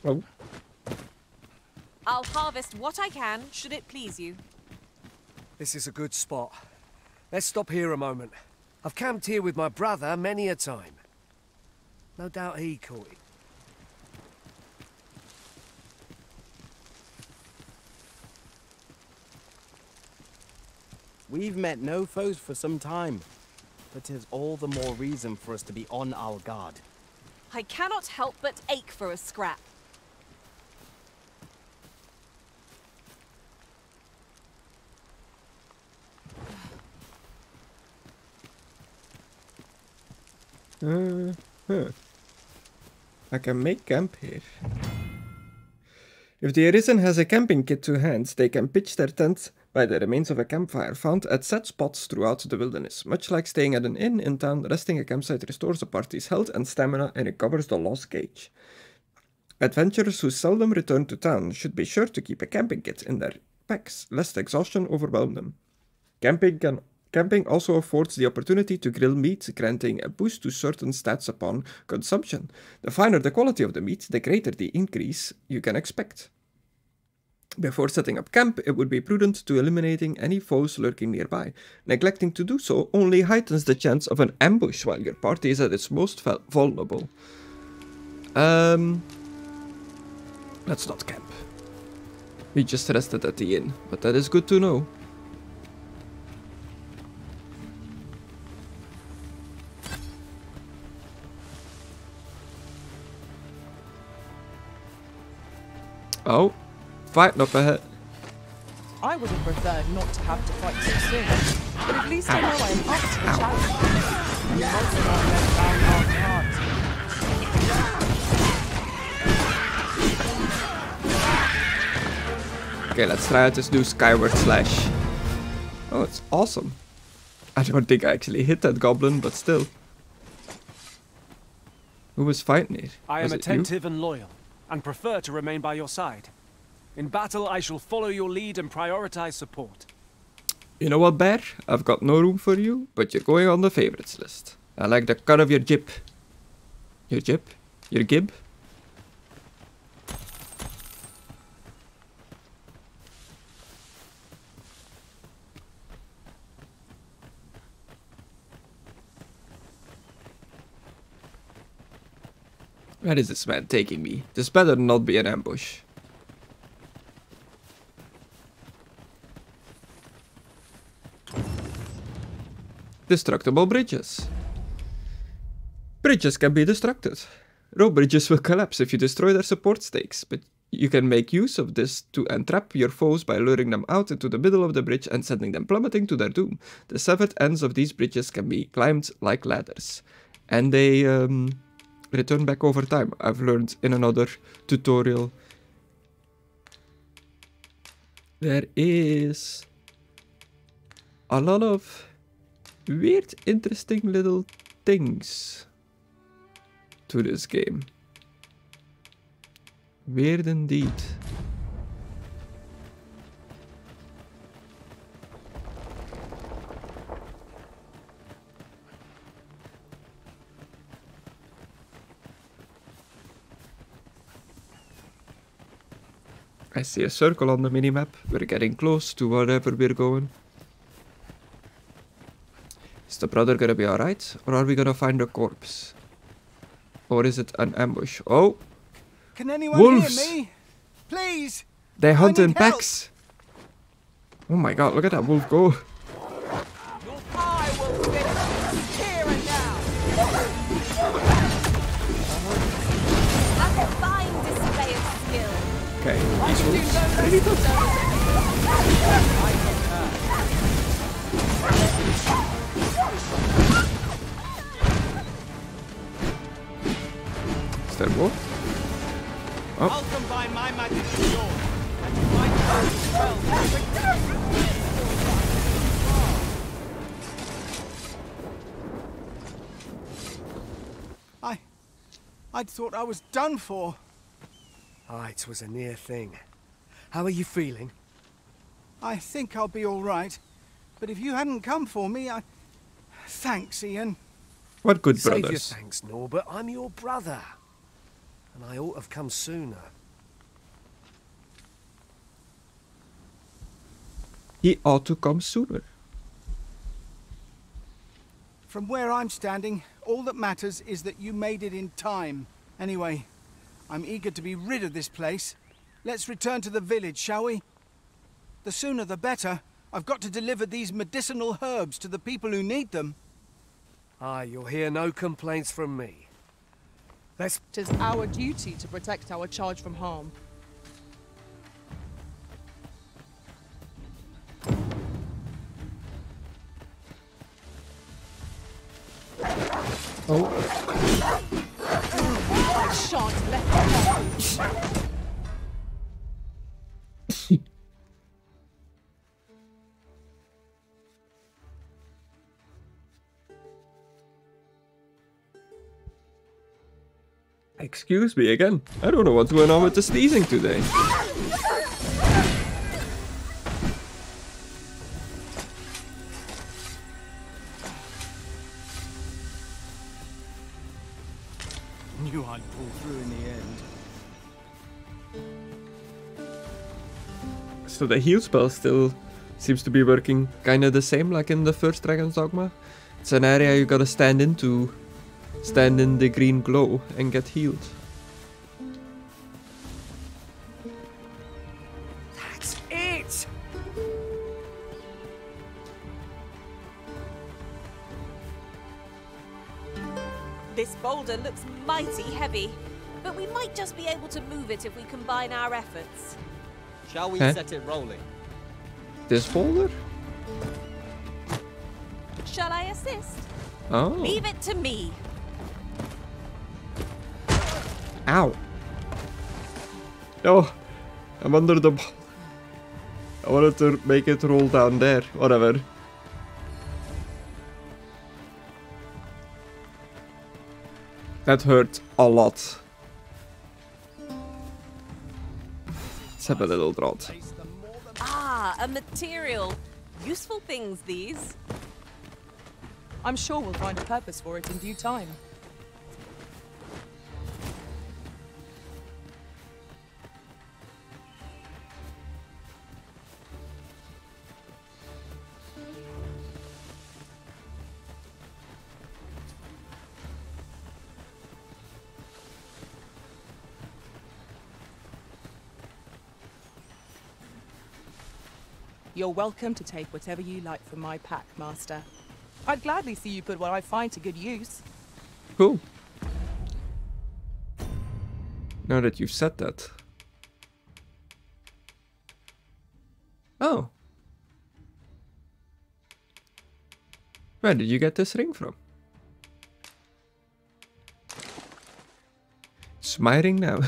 Oh. I'll harvest what I can, should it please you. This is a good spot. Let's stop here a moment. I've camped here with my brother many a time. No doubt he caught it. We've met no foes for some time, but 'tis all the more reason for us to be on our guard. I cannot help but ache for a scrap. I can make camp here. If the Arisen has a camping kit to hand, they can pitch their tent by the remains of a campfire found at set spots throughout the wilderness. Much like staying at an inn in town, resting a campsite restores a party's health and stamina and recovers the lost gauge. Adventurers who seldom return to town should be sure to keep a camping kit in their packs, lest exhaustion overwhelm them. Camping also affords the opportunity to grill meat, granting a boost to certain stats upon consumption. The finer the quality of the meat, the greater the increase you can expect. Before setting up camp, it would be prudent to eliminating any foes lurking nearby. Neglecting to do so only heightens the chance of an ambush while your party is at its most vulnerable. Let's not camp. We just rested at the inn, but that is good to know. Oh, fighting up ahead. I would have preferred not to have to fight so soon, but at least I know I am up to the challenge. You must not let down our hearts. Okay, let's try out this new skyward slash. Oh, it's awesome. I don't think I actually hit that goblin, but still. Who was fighting it? I Was am it you? attentive and loyal, and prefer to remain by your side. In battle, I shall follow your lead and prioritize support. You know what, Bear? I've got no room for you, but you're going on the favorites list. I like the cut of your jib. Your jib? Your gib? Where is this man taking me? This better not be an ambush. Destructible bridges. Bridges can be destructed. Row bridges will collapse if you destroy their support stakes, but you can make use of this to entrap your foes by luring them out into the middle of the bridge and sending them plummeting to their doom. The severed ends of these bridges can be climbed like ladders, and they return back over time. I've learned in another tutorial. There is a lot of weird, interesting little things to this game. Weird indeed. I see a circle on the minimap. We're getting close to wherever we're going. Is the brother gonna be alright? Or are we gonna find a corpse? Or is it an ambush? Oh! Can anyone wolves! hear me? Please! They hunt in need help. packs! Oh my god, look at that wolf go! I will finish here and now. That's a fine display of skill. Okay, these wolves are pretty tough. Is there more? Oh. I'll combine my magic with yours, and you might use the spell I'd thought I was done for. It was a near thing. How are you feeling? I think I'll be all right. But if you hadn't come for me, Thanks, Ian. What good Save brothers. your thanks, Norbert. I'm your brother. And I ought to have come sooner. He ought to come sooner. From where I'm standing, all that matters is that you made it in time. Anyway, I'm eager to be rid of this place. Let's return to the village, shall we? The sooner the better. I've got to deliver these medicinal herbs to the people who need them. You'll hear no complaints from me. It is our duty to protect our charge from harm. Oh. I shan't let you go. Excuse me again. I don't know what's going on with the sneezing today. Knew I'd pull through in the end. So the heal spell still seems to be working kinda the same like in the first Dragon's Dogma. It's an area you gotta stand into. Stand in the green glow and get healed. That's it! This boulder looks mighty heavy, but we might just be able to move it if we combine our efforts. Shall we set it rolling? This folder? Shall I assist? Oh. Leave it to me. Ow. No. I'm under the ball. I wanted to make it roll down there. Whatever. That hurt a lot. Let's have a little drought. Ah, a material. Useful things, these. I'm sure we'll find a purpose for it in due time. You're welcome to take whatever you like from my pack, Master. I'd gladly see you put what I find to good use. Cool. Now that you've said that. Oh. Where did you get this ring from? It's my ring now.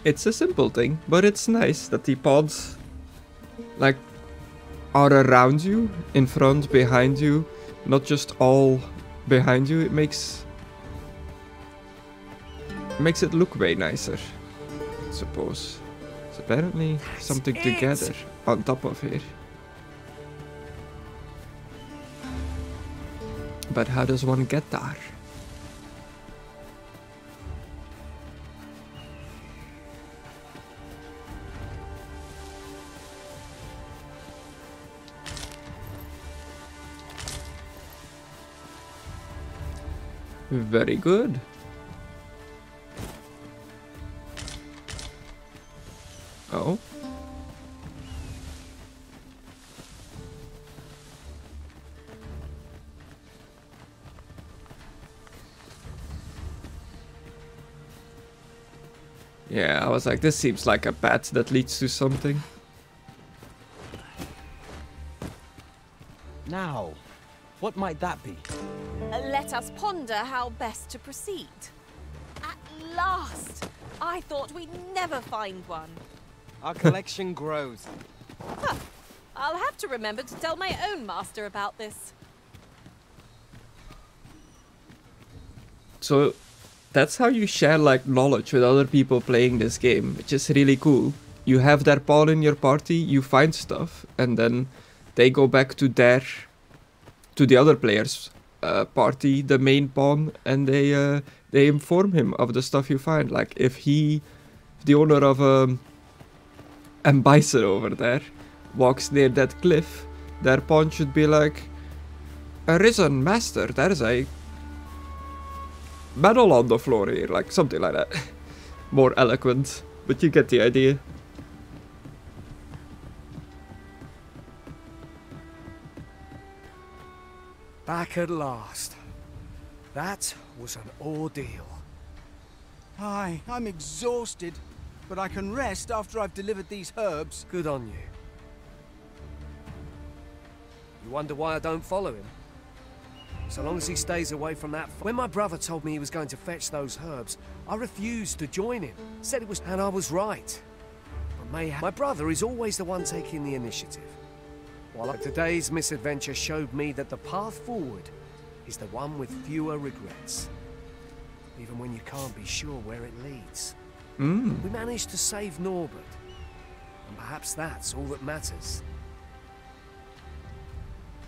It's a simple thing, but it's nice that the pods, like, are around you, in front, behind you, not just all behind you. It makes it look way nicer, I suppose. It's apparently something to gather on top of here. But how does one get there? Very good. Oh. Yeah, I was like, this seems like a path that leads to something. Now, what might that be? Let us ponder how best to proceed. At last! I thought we'd never find one. Our collection grows. Huh. I'll have to remember to tell my own master about this. So that's how you share like knowledge with other people playing this game, which is really cool. You have their pawn in your party, you find stuff, and then they go back to the other players' party, the main pawn, and they inform him of the stuff you find. Like if the owner of Bison over there walks near that cliff, their pawn should be like, Arisen, master, there's a medal on the floor here, like something like that. More eloquent, but you get the idea. Back at last. That was an ordeal. Aye, I'm exhausted, but I can rest after I've delivered these herbs. Good on you. You wonder why I don't follow him? So long as he stays away from that... When my brother told me he was going to fetch those herbs, I refused to join him. Said it was... And I was right. But my brother is always the one taking the initiative. While today's misadventure showed me that the path forward is the one with fewer regrets. Even when you can't be sure where it leads. We managed to save Norbert. And perhaps that's all that matters.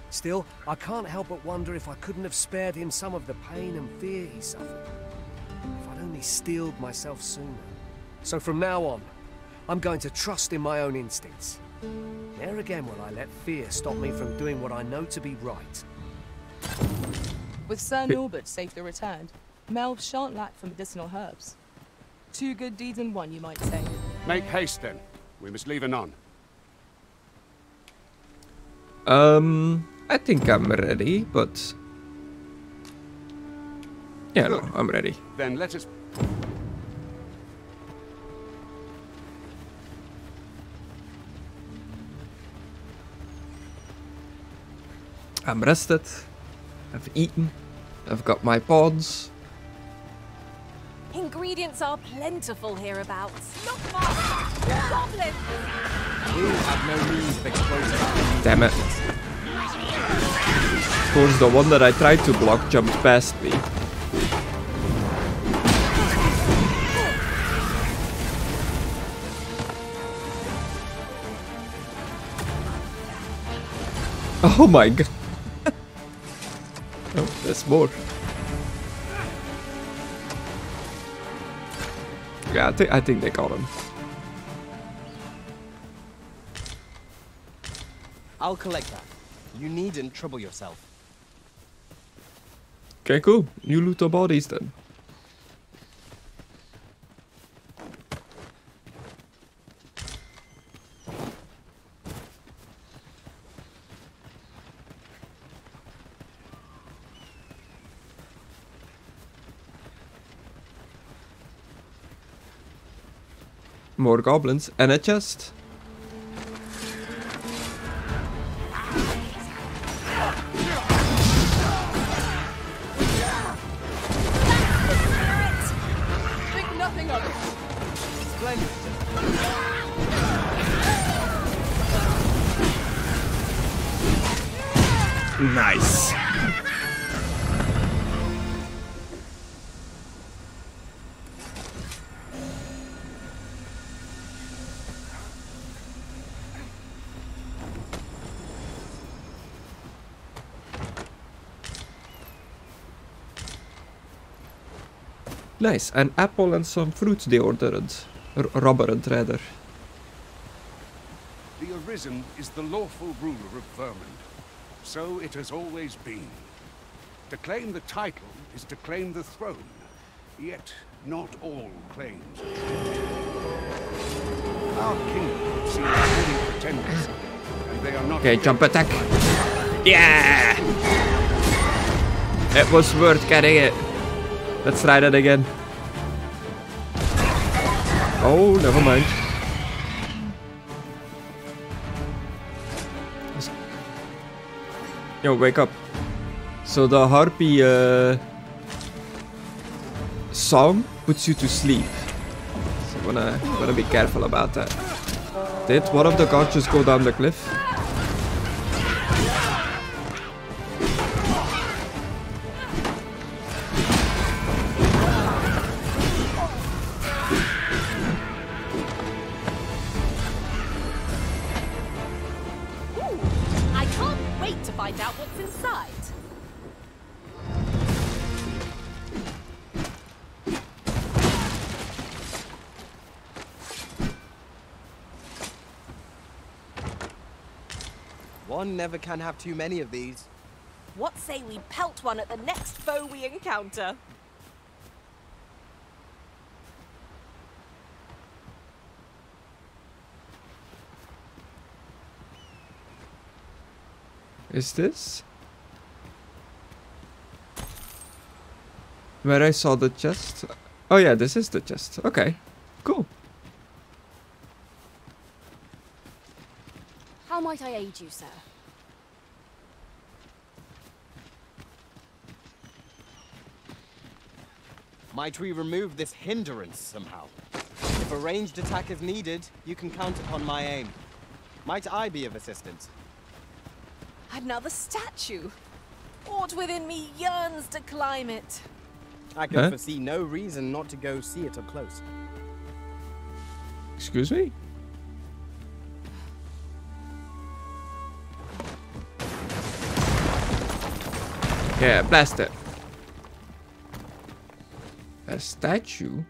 Still, I can't help but wonder if I couldn't have spared him some of the pain and fear he suffered. If I'd only steeled myself sooner. So from now on, I'm going to trust in my own instincts. Never again will I let fear stop me from doing what I know to be right. With Sir Norbert safely returned, Melv shan't lack for medicinal herbs. 2 good deeds in one, you might say. Make haste, then. We must leave anon. I think I'm ready, but... Yeah, no, I'm ready. Then let us... I'm rested. I've eaten. I've got my pods. Ingredients are plentiful hereabouts. Look, Master! Goblins! We have no means of exploiting. Damn it. Of course, the one that I tried to block jumped past me. Oh my god. Oh, there's more. Yeah, I think they got him. I'll collect that. You needn't trouble yourself. Okay, cool. You loot the bodies then. More goblins and a chest. Think nothing of it. Splendid. Nice. Nice, an apple and some fruit they ordered. Robbered, rather. The Arisen is the lawful ruler of Vermund. So it has always been. To claim the title is to claim the throne. Yet, not all claims. Our kingdom sees many pretenders, and they are not... Okay, jump attack. Yeah! It was worth getting it. Let's try that again. Oh, never mind. Yo, wake up. So the harpy song puts you to sleep. So wanna be careful about that. Did one of the guards just go down the cliff? Find out what's inside. One never can have too many of these. What say we pelt one at the next foe we encounter? Is this where I saw the chest? Oh yeah, this is the chest. Okay, cool. How might I aid you, sir? Might we remove this hindrance somehow? If a ranged attack is needed, you can count upon my aim. Might I be of assistance? Another statue. Aught within me yearns to climb it. I can foresee no reason not to go see it up close. Excuse me? Yeah, blast it. A statue?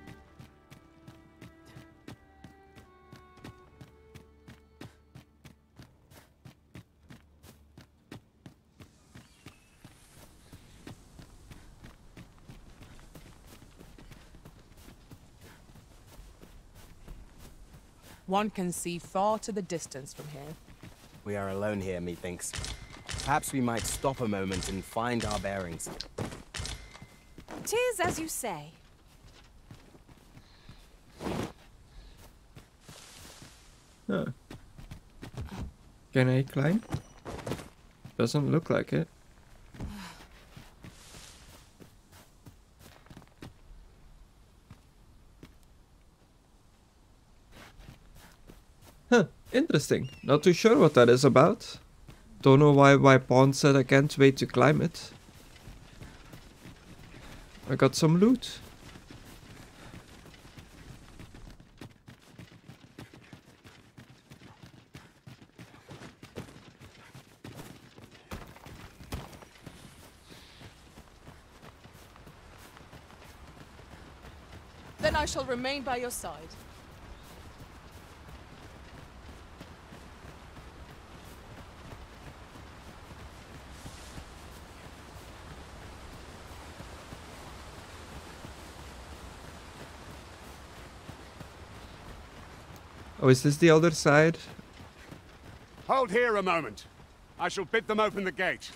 One can see far to the distance from here. We are alone here, methinks. Perhaps we might stop a moment and find our bearings. 'Tis as you say. Huh. Can I climb? Doesn't look like it. Huh, interesting. Not too sure what that is about. Don't know why my pawn said I can't wait to climb it. I got some loot. Then I shall remain by your side. Oh, is this the other side? Hold here a moment. I shall bid them open the gate.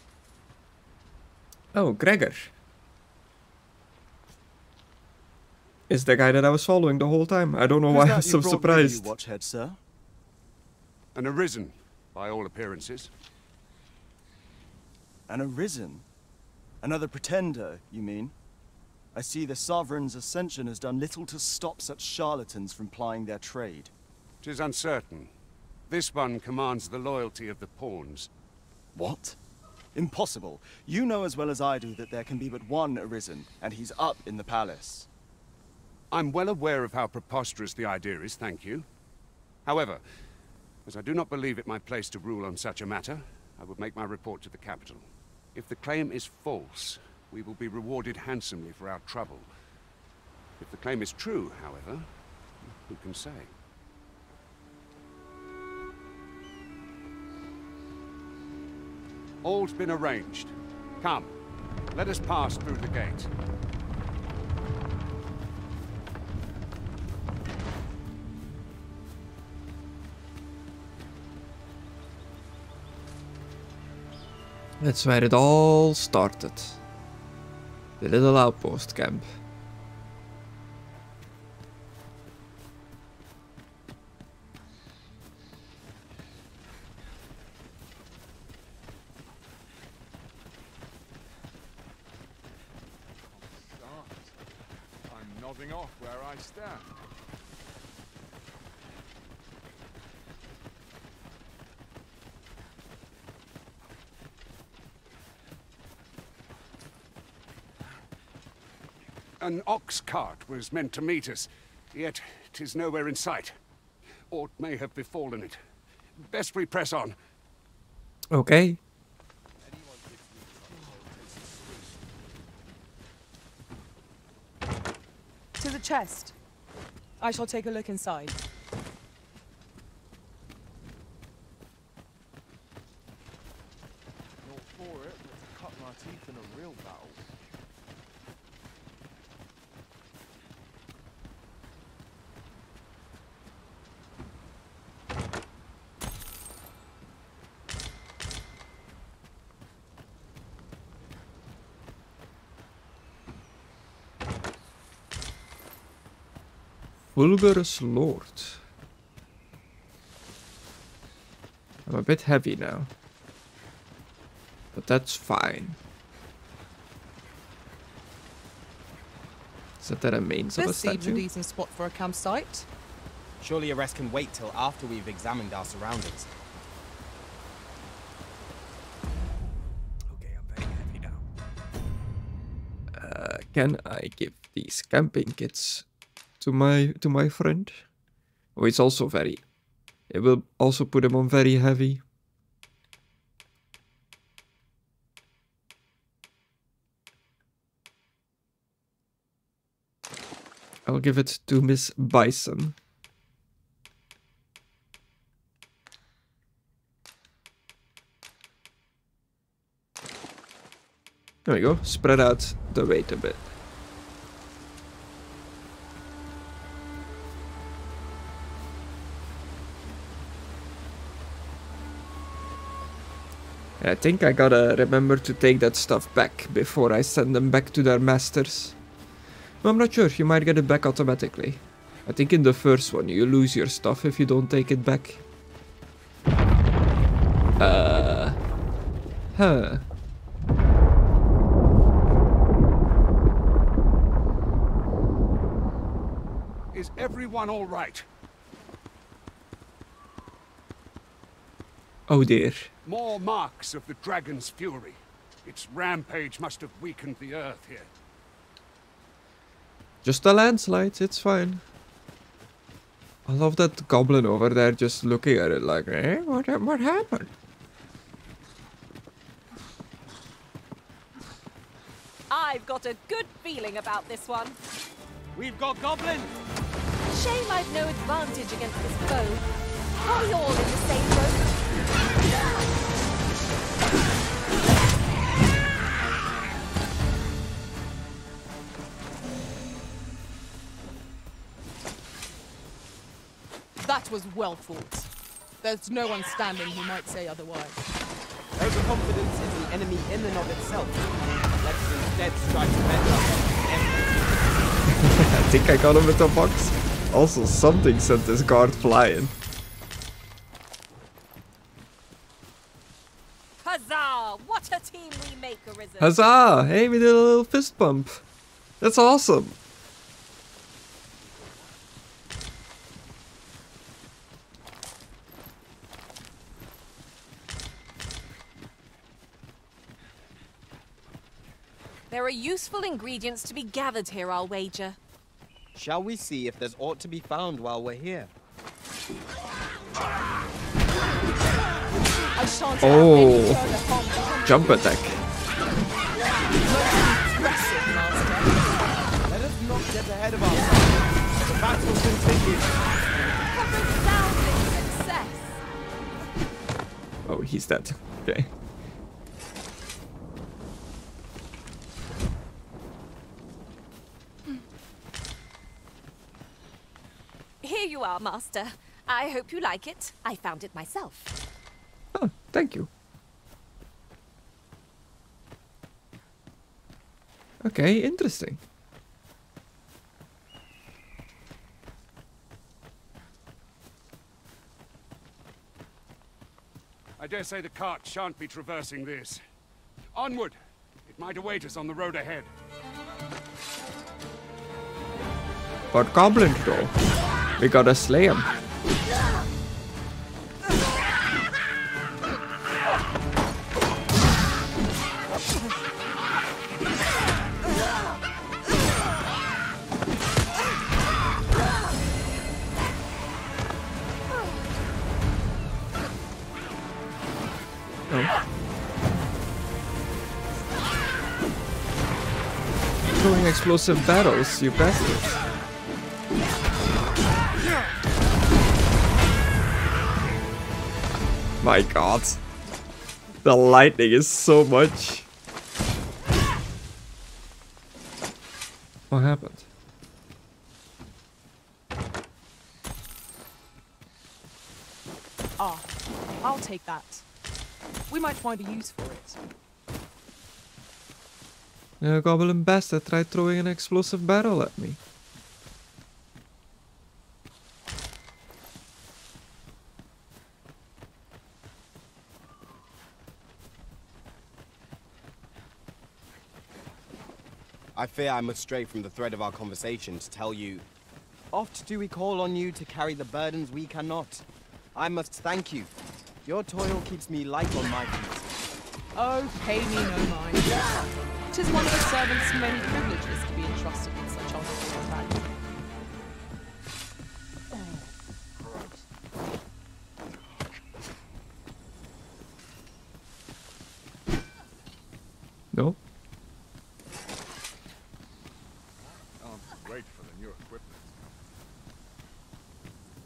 Oh, Gregor. Is the guy that I was following the whole time. I don't know why I was so surprised. Watchhead, sir? An Arisen, by all appearances. An Arisen? Another pretender, you mean? I see the Sovereign's ascension has done little to stop such charlatans from plying their trade. 'Tis uncertain. This one commands the loyalty of the pawns. What? Impossible. You know as well as I do that there can be but one Arisen, and he's up in the palace. I'm well aware of how preposterous the idea is, thank you. However, as I do not believe it my place to rule on such a matter, I would make my report to the capital. If the claim is false, we will be rewarded handsomely for our trouble. If the claim is true, however, who can say? All's been arranged. Come, let us pass through the gate. That's where it all started. The little outpost camp. I'm nodding off where I stand. An ox cart was meant to meet us, yet 'tis nowhere in sight. Aught may have befallen it. Best we press on. Okay. To the chest. I shall take a look inside. Not for it, but to cut my teeth in a real battle. Vulgarous Lord. I'm a bit heavy now. But that's fine. Is that the remains of a This seems a statue? decent spot for a campsite. Surely a rest can wait till after we've examined our surroundings. Okay, I'm very happy now. Can I give these camping kits to my friend? Oh, it's also very... It will also put him on very heavy. I'll give it to Miss Bison. There we go. Spread out the weight a bit. I think I gotta remember to take that stuff back before I send them back to their masters. No, I'm not sure. You might get it back automatically. I think in the first one you lose your stuff if you don't take it back. Huh. Is everyone all right? Oh dear. More marks of the dragon's fury. Its rampage must have weakened the earth here. Just a landslide, it's fine. I love that goblin over there just looking at it like, eh? What happened? I've got a good feeling about this one. We've got goblins! Shame I've no advantage against this foe. Are we all in the same boat? That was well fought. There's no one standing who might say otherwise. Overconfidence is an enemy in and of itself. Let's instead strike better. I think I got him with the box. Also, something sent this guard flying. Huzzah! What a team we make, Arisen! Huzzah! Hey, we did a little fist bump. That's awesome. There are useful ingredients to be gathered here, I'll wager. Shall we see if there's aught to be found while we're here? I shan't Oh, have any further harm. jump attack. Let us not get ahead of ourselves. The battle continues. Resounding success. Oh, he's dead. Okay. Here you are, Master. I hope you like it. I found it myself. Oh, thank you. Okay, interesting. I dare say the cart shan't be traversing this. Onward! It might await us on the road ahead. But goblin though. We gotta slay him. Throwing explosive barrels, you bastards. My god. The lightning is so much. What happened? Ah, I'll take that. We might find a use for it. A goblin bastard tried throwing an explosive barrel at me. I fear I must stray from the thread of our conversation to tell you, oft do we call on you to carry the burdens we cannot. I must thank you. Your toil keeps me light on my feet. Oh, pay me no mind. 'Tis one of the servant's many privileges to be entrusted with such honorable tasks. No? great for the new equipment.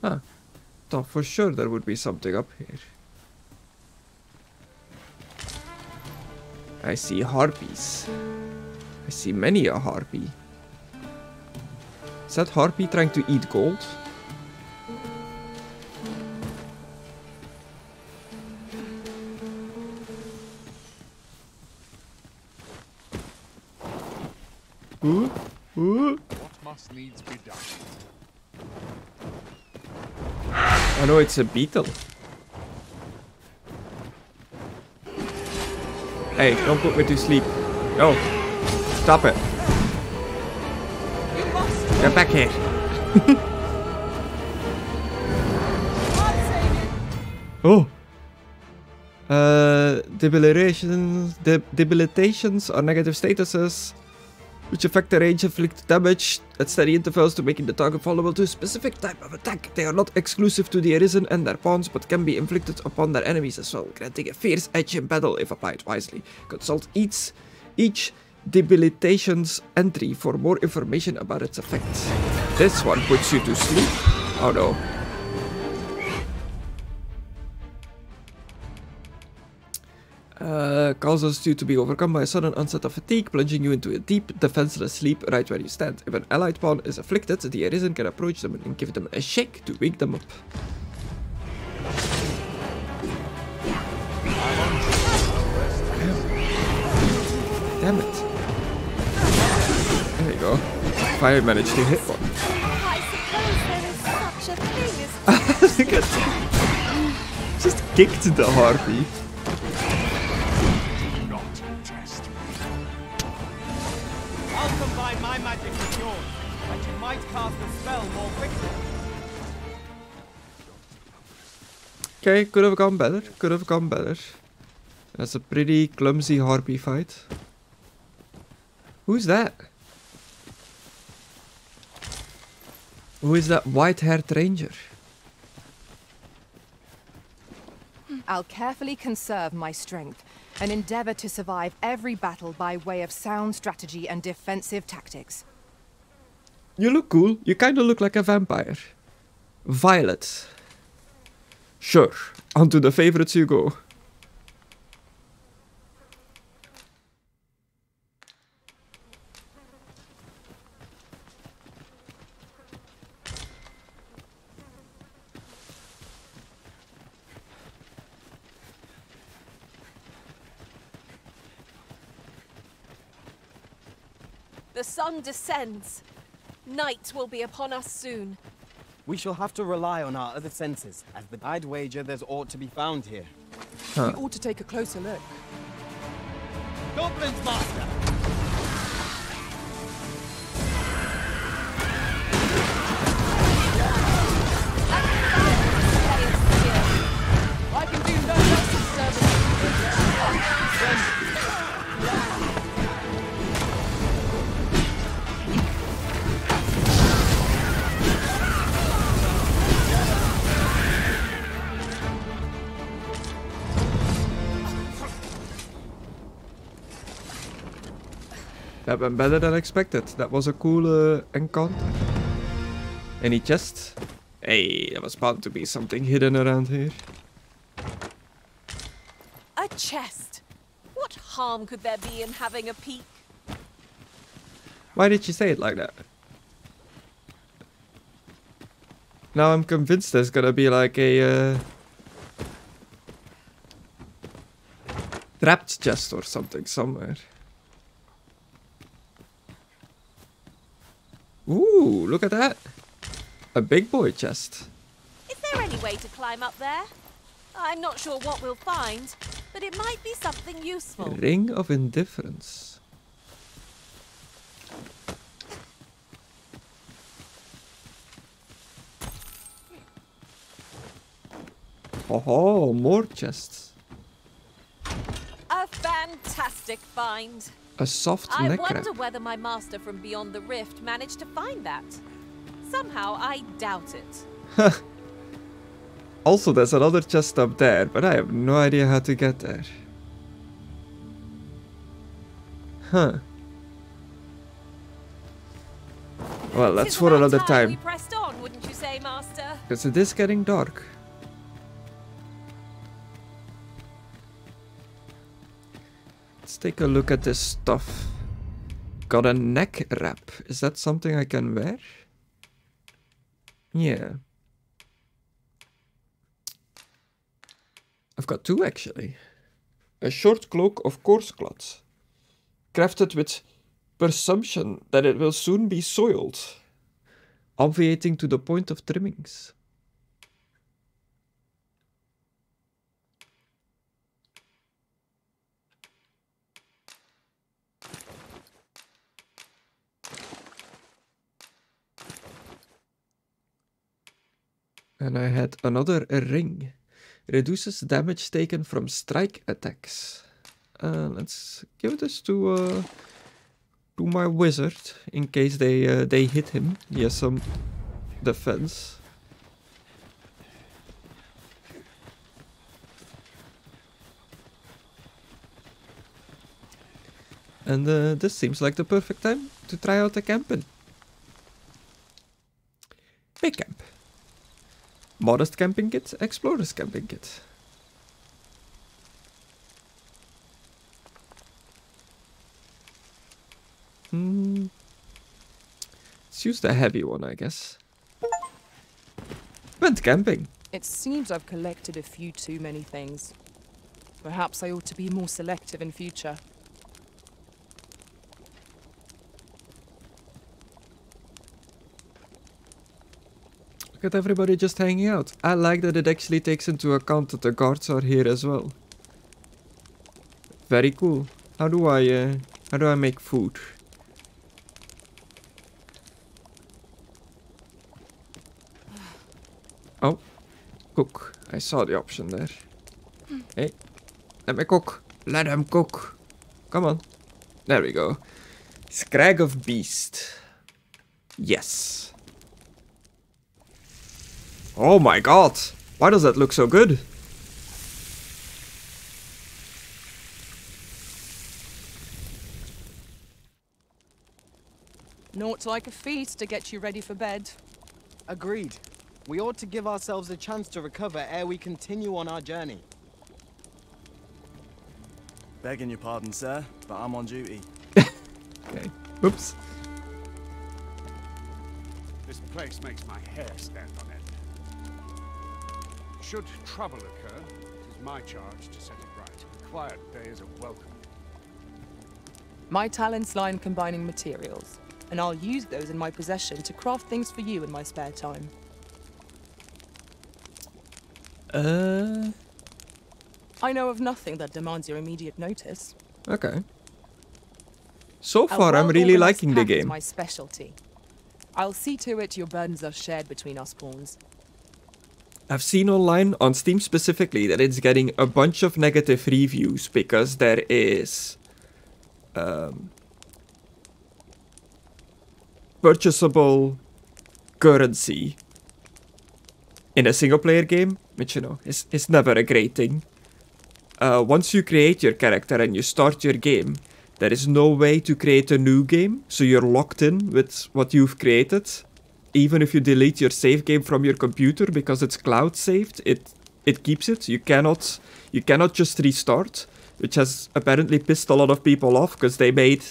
Huh. Thought for sure there would be something up here. I see harpies. I see many a harpy. Is that harpy trying to eat gold? What must needs be done? I know it's a beetle. Hey, don't put me to sleep. No. Stop it. Get back here. Oh. Debilitations are negative statuses which affect the range inflicted damage at steady intervals to making the target vulnerable to a specific type of attack. They are not exclusive to the Arisen and their pawns, but can be inflicted upon their enemies as well, granting a fierce edge in battle if applied wisely. Consult each debilitations entry for more information about its effects. This one puts you to sleep. Oh no. Causes you to be overcome by a sudden onset of fatigue, plunging you into a deep, defenseless sleep right where you stand. If an allied pawn is afflicted, the Arisen can approach them and give them a shake to wake them up. Damn it. There you go. Finally managed to hit one. I suppose there is such a thing as... Just kicked the harpy. I'll combine my magic with yours, and you might cast the spell more quickly. Okay, could have gone better. Could have gone better. That's a pretty clumsy harpy fight. Who's that? Who is that white-haired ranger? I'll carefully conserve my strength and endeavor to survive every battle by way of sound strategy and defensive tactics. You look cool. You kind of look like a vampire. Violet. Sure. On to the favorites you go. The sun descends. Night will be upon us soon. We shall have to rely on our other senses, as I'd wager there's aught to be found here. Huh. We ought to take a closer look. Goblins, master! I can do no less disturbance. That went better than expected. That was a cool encounter. Any chest? Hey, there was bound to be something hidden around here. A chest. What harm could there be in having a peek? Why did you say it like that? Now I'm convinced there's gonna be like a trapped chest or something somewhere. Ooh, look at that. A big boy chest. Is there any way to climb up there? I'm not sure what we'll find, but it might be something useful. Ring of Indifference. Oh, more chests. A fantastic find. A soft I neck wonder wrap. whether my master from beyond the rift managed to find that. Somehow I doubt it. Also, there's another chest up there, but I have no idea how to get there. Huh. Well, that's for another We time. pressed on, wouldn't you say, Master? Because it is getting dark. Let's take a look at this stuff. Got a neck wrap. Is that something I can wear? Yeah. I've got two actually. A short cloak of coarse cloth, crafted with presumption that it will soon be soiled, obviating to the point of trimmings. And I had another ring. Reduces damage taken from strike attacks. Let's give this to my wizard in case they hit him. He has some defense. And this seems like the perfect time to try out the camping. Big camp. Modest camping kit, explorer's camping kit. Let's use the heavy one, I guess. Went camping. It seems I've collected a few too many things. Perhaps I ought to be more selective in future. Look at everybody just hanging out. I like that it actually takes into account that the guards are here as well. Very cool. How do I make food? Oh, cook. I saw the option there. Hey, let me cook. Let him cook. Come on. There we go. Scrag of Beast. Yes. Oh my god. Why does that look so good? Naught like a feast to get you ready for bed. Agreed. We ought to give ourselves a chance to recover ere we continue on our journey. Begging your pardon, sir, but I'm on duty. Okay. Oops. This place makes my hair stand on end. Should trouble occur, it is my charge to set it right. A quiet day is a welcome. My talents lie in combining materials, and I'll use those in my possession to craft things for you in my spare time. I know of nothing that demands your immediate notice. Okay. So far, I'm really liking the game. My specialty. I'll see to it your burdens are shared between us pawns. I've seen online, on Steam specifically, that it's getting a bunch of negative reviews because there is purchasable currency in a single-player game, which, you know, is never a great thing. Once you create your character and you start your game, there is no way to create a new game, so you're locked in with what you've created. Even if you delete your save game from your computer because it's cloud saved, it keeps it. You cannot just restart, which has apparently pissed a lot of people off because they made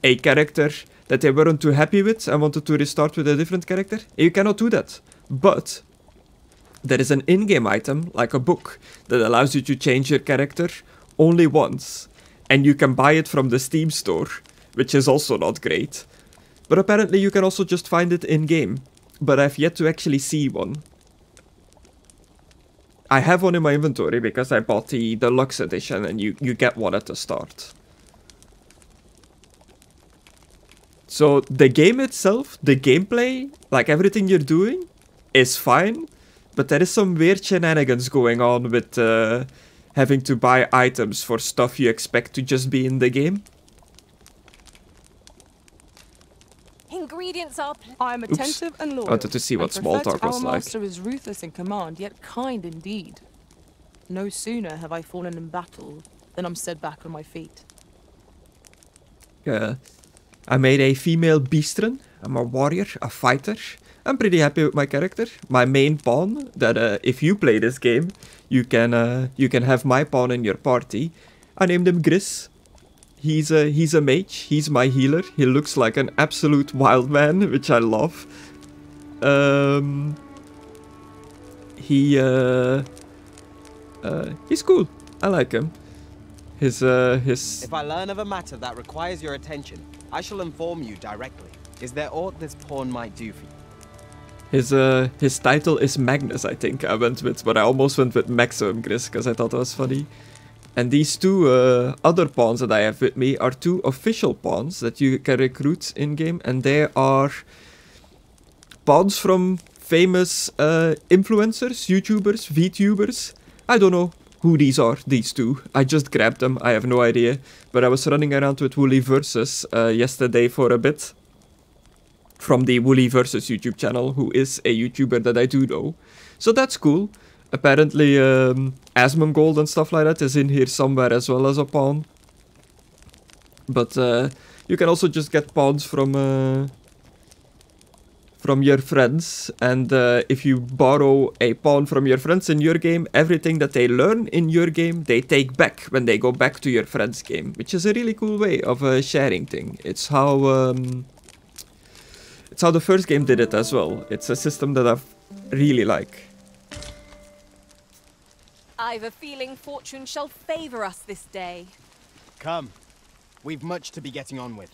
a character that they weren't too happy with and wanted to restart with a different character. You cannot do that. But there is an in-game item, like a book, that allows you to change your character only once. And you can buy it from the Steam store, which is also not great. But apparently you can also just find it in-game. But I've yet to actually see one. I have one in my inventory because I bought the deluxe edition and you get one at the start. So the game itself, the gameplay, like everything you're doing, is fine. But there is some weird shenanigans going on with having to buy items for stuff you expect to just be in the game. Ingredients are... I am attentive and loyal. I wanted to see what small talk was our like. master is ruthless in command, yet kind indeed. No sooner have I fallen in battle than I'm set back on my feet. I made a female beastren I'm a warrior, a fighter. I'm pretty happy with my character. My main pawn, that if you play this game, you can have my pawn in your party. I named him Gris. He's a mage. He's my healer. He looks like an absolute wild man, which I love. He's cool. I like him. His. If I learn of a matter that requires your attention, I shall inform you directly. Is there aught this pawn might do for you? His title is Magnus, I think I went with, but I almost went with Maximum Gris because I thought it was funny. And these two other pawns that I have with me are two official pawns that you can recruit in-game, and they are pawns from famous influencers, YouTubers, VTubers. I don't know who these are, these two. I just grabbed them, I have no idea. But I was running around with Woolly Versus yesterday for a bit. From the Woolly Versus YouTube channel, who is a YouTuber that I do know. So that's cool. Apparently, Asmongold and stuff like that is in here somewhere as well as a pawn. But you can also just get pawns from your friends. And if you borrow a pawn from your friends in your game, everything that they learn in your game, they take back when they go back to your friend's game. Which is a really cool way of a sharing thing. It's how the first game did it as well. It's a system that I really like. I've a feeling fortune shall favour us this day. Come. We've much to be getting on with.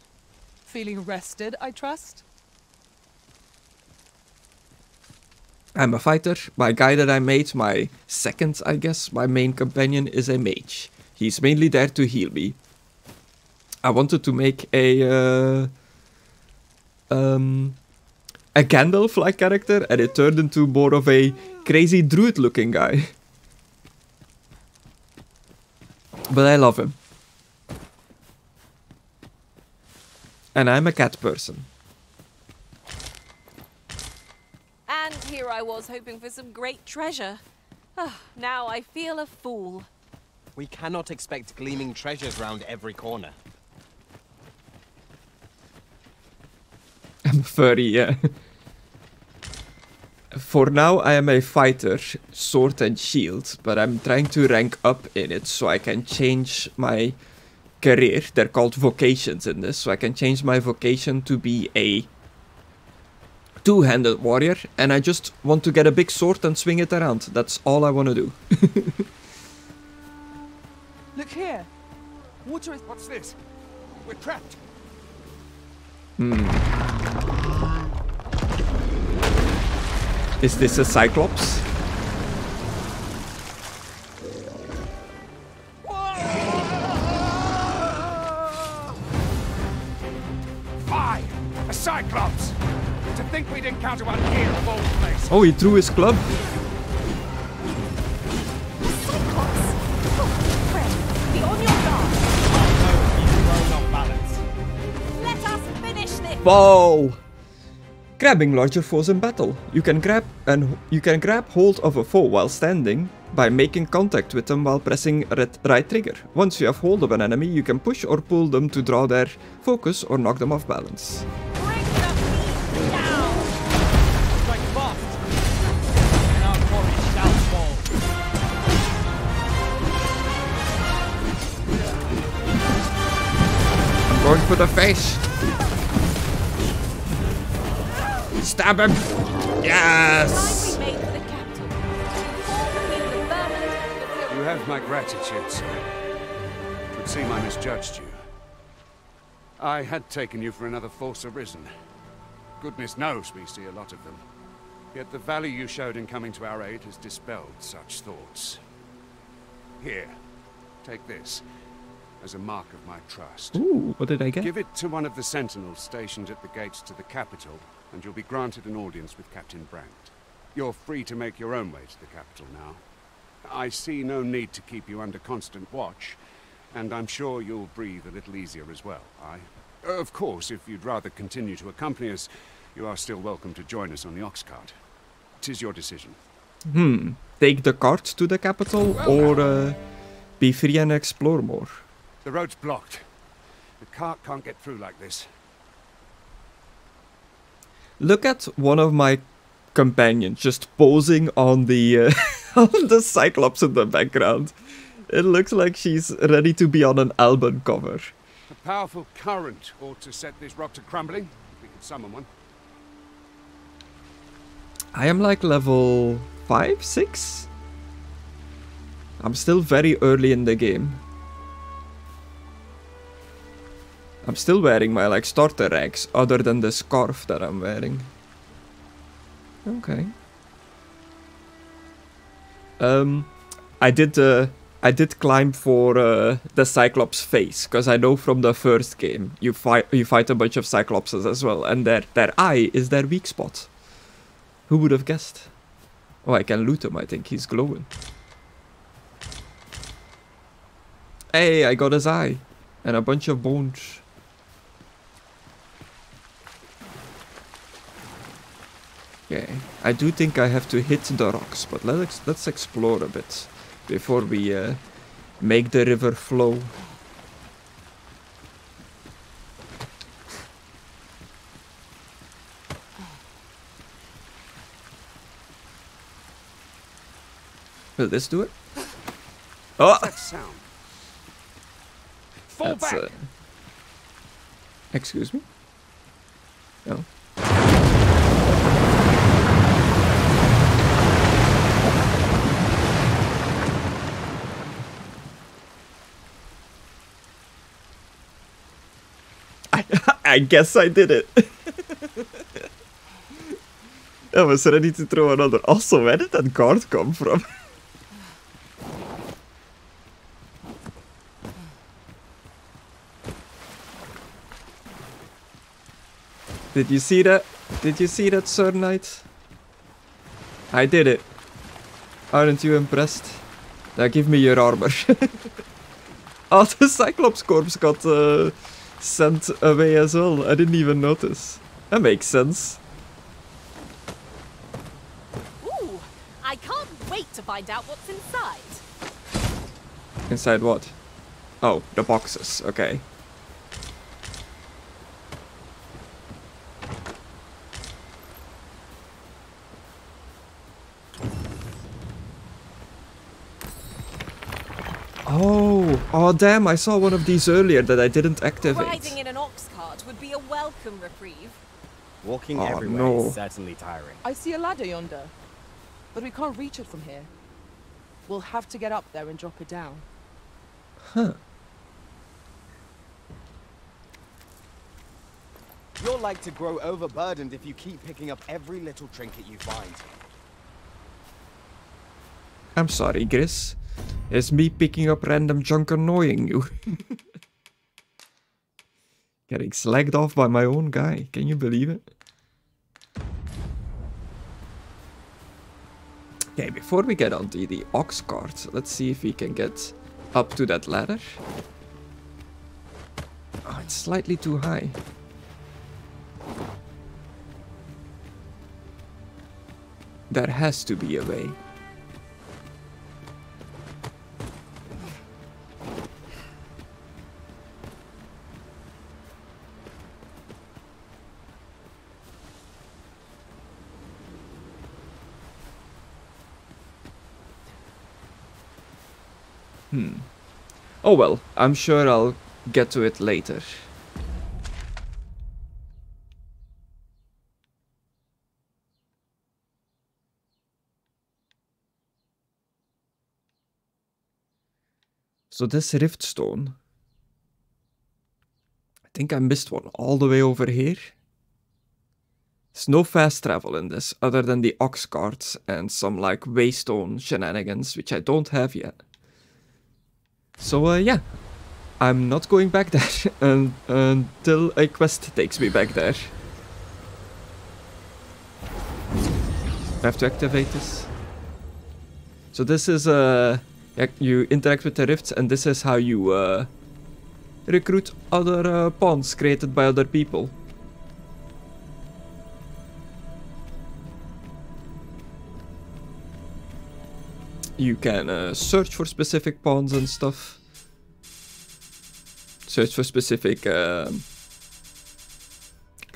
Feeling rested, I trust? I'm a fighter. My guy that I made, my second, I guess, my main companion is a mage. He's mainly there to heal me. I wanted to make a Gandalf-like character, and it turned into more of a crazy druid-looking guy. But I love him. And I'm a cat person. And here I was hoping for some great treasure. Now I feel a fool. We cannot expect gleaming treasures round every corner. I'm furry, yeah. For now, I am a fighter, sword and shield, but I'm trying to rank up in it so I can change my career. They're called vocations in this, so I can change my vocation to be a two-handed warrior, and I just want to get a big sword and swing it around. That's all I want to do. Look here. Water is... What's this? We're trapped. Is this a Cyclops? Fie! A Cyclops! To think we'd encounter one here of all places. Oh, he threw his club. Be on your guard. Let us finish this. Fall! Grabbing larger foes in battle. You can grab hold of a foe while standing by making contact with them while pressing right trigger. Once you have hold of an enemy, you can push or pull them to draw their focus or knock them off balance. Bring the beast down. Strike fast, and our quarry shall fall. I'm going for the face. Stab him! Yes! You have my gratitude, sir. It would seem I misjudged you. I had taken you for another false Arisen. Goodness knows we see a lot of them. Yet the value you showed in coming to our aid has dispelled such thoughts. Here, take this as a mark of my trust. Ooh, what did I get? Give it to one of the sentinels stationed at the gates to the capital, and you'll be granted an audience with Captain Brandt. You're free to make your own way to the capital now. I see no need to keep you under constant watch, and I'm sure you'll breathe a little easier as well, aye? Of course, if you'd rather continue to accompany us, you are still welcome to join us on the ox cart. 'Tis your decision. Take the cart to the capital, or be free and explore more? The road's blocked. The cart can't get through like this. Look at one of my companions just posing on the on the Cyclops in the background. It looks like she's ready to be on an album cover. A powerful current ought to set this rock to crumbling. If we could summon one. I am like level 5, 6? I'm still very early in the game. I'm still wearing my like starter rags, other than the scarf that I'm wearing. Okay. I did climb for the Cyclops face, because I know from the first game you fight a bunch of Cyclopses as well, and their eye is their weak spot. Who would have guessed? Oh, I can loot him. I think he's glowing. Hey, I got his eye and a bunch of bones. Okay, I do think I have to hit the rocks, but let's explore a bit before we make the river flow. Will this do it? Oh! What's that sound? Fall back. Excuse me? No. I guess I did it. I was ready to throw another. Also, where did that guard come from? Did you see that? Did you see that, Sir Knight? I did it. Aren't you impressed? Now give me your armor. Oh, the Cyclops corpse got sent away as well. I didn't even notice. That makes sense. Ooh, I can't wait to find out what's inside. Inside what? Oh, the boxes. Okay. Oh damn, I saw one of these earlier that I didn't activate. Riding in an ox cart would be a welcome reprieve. Walking Oh, everywhere no. is certainly tiring. I see a ladder yonder, but we can't reach it from here. We'll have to get up there and drop it down. Huh. You're like to grow overburdened if you keep picking up every little trinket you find. I'm sorry, Gris. Is me picking up random junk annoying you? Getting slagged off by my own guy. Can you believe it? Okay, before we get onto the ox cart, let's see if we can get up to that ladder. Oh, it's slightly too high. There has to be a way. Oh well, I'm sure I'll get to it later. So this rift stone, I think I missed one all the way over here. There's no fast travel in this other than the ox carts and some like waystone shenanigans, which I don't have yet. So yeah, I'm not going back there until a quest takes me back there. I have to activate this. So this is you interact with the rifts, and this is how you recruit other pawns created by other people. You can search for specific pawns and stuff. Search for specific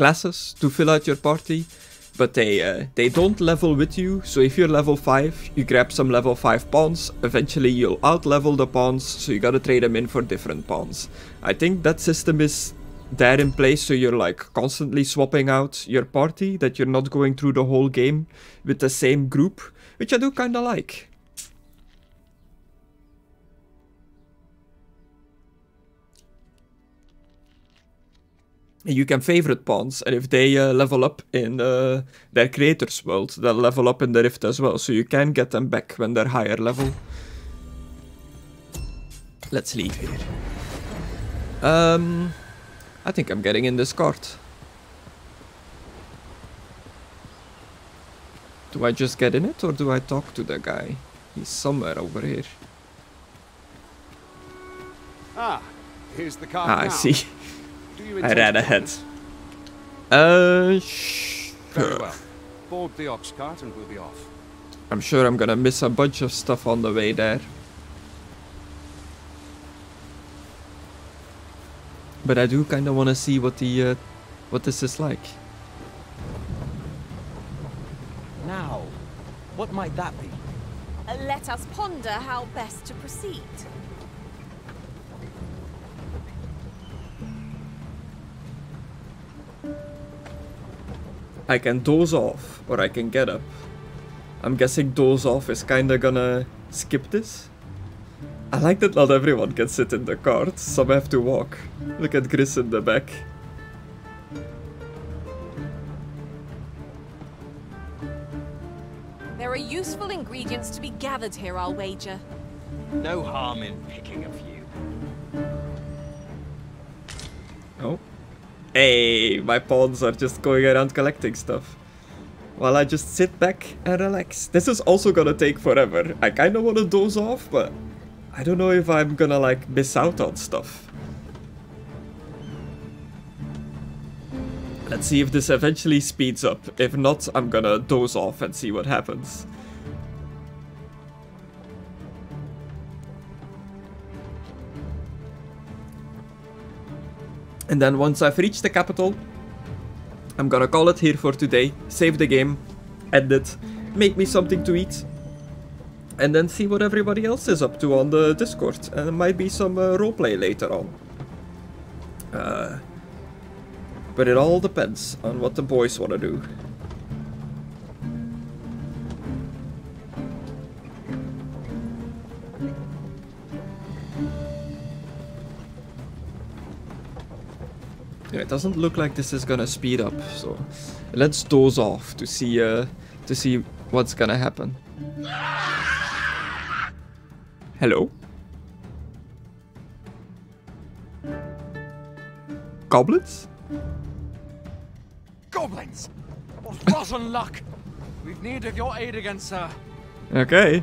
classes to fill out your party, but they don't level with you. So if you're level 5, you grab some level 5 pawns. Eventually you'll out-level the pawns, so you gotta trade them in for different pawns. I think that system is there in place, so you're like constantly swapping out your party, that you're not going through the whole game with the same group, which I do kinda like. You can favorite pawns, and if they level up in their creator's world, they'll level up in the Rift as well, so you can get them back when they're higher level. Let's leave here. I think I'm getting in this cart. Do I just get in it, or do I talk to the guy? He's somewhere over here. Ah, here's the cart Ah, now. I see. I ran ahead. Sure. Very well. Board the ox cart and we'll be off. I'm sure I'm gonna miss a bunch of stuff on the way there. But I do kind of want to see what the what this is like. Now, what might that be? Let us ponder how best to proceed. I can doze off, or I can get up. I'm guessing doze off is kinda gonna skip this. I like that not everyone can sit in the cart, some have to walk. Look at Gris in the back. There are useful ingredients to be gathered here, I'll wager. No harm in picking a few. Oh. Hey, my pawns are just going around collecting stuff. While I just sit back and relax. This is also gonna take forever. I kinda wanna doze off, but I don't know if I'm gonna like miss out on stuff. Let's see if this eventually speeds up. If not, I'm gonna doze off and see what happens. And then once I've reached the capital, I'm gonna call it here for today, save the game, end it, make me something to eat, and then see what everybody else is up to on the Discord. And there might be some roleplay later on. But it all depends on what the boys want to do. Yeah, it doesn't look like this is gonna speed up, so let's doze off to see what's gonna happen. Hello? Goblins? Goblins! What rotten luck! We've need of your aid again, sir. Okay.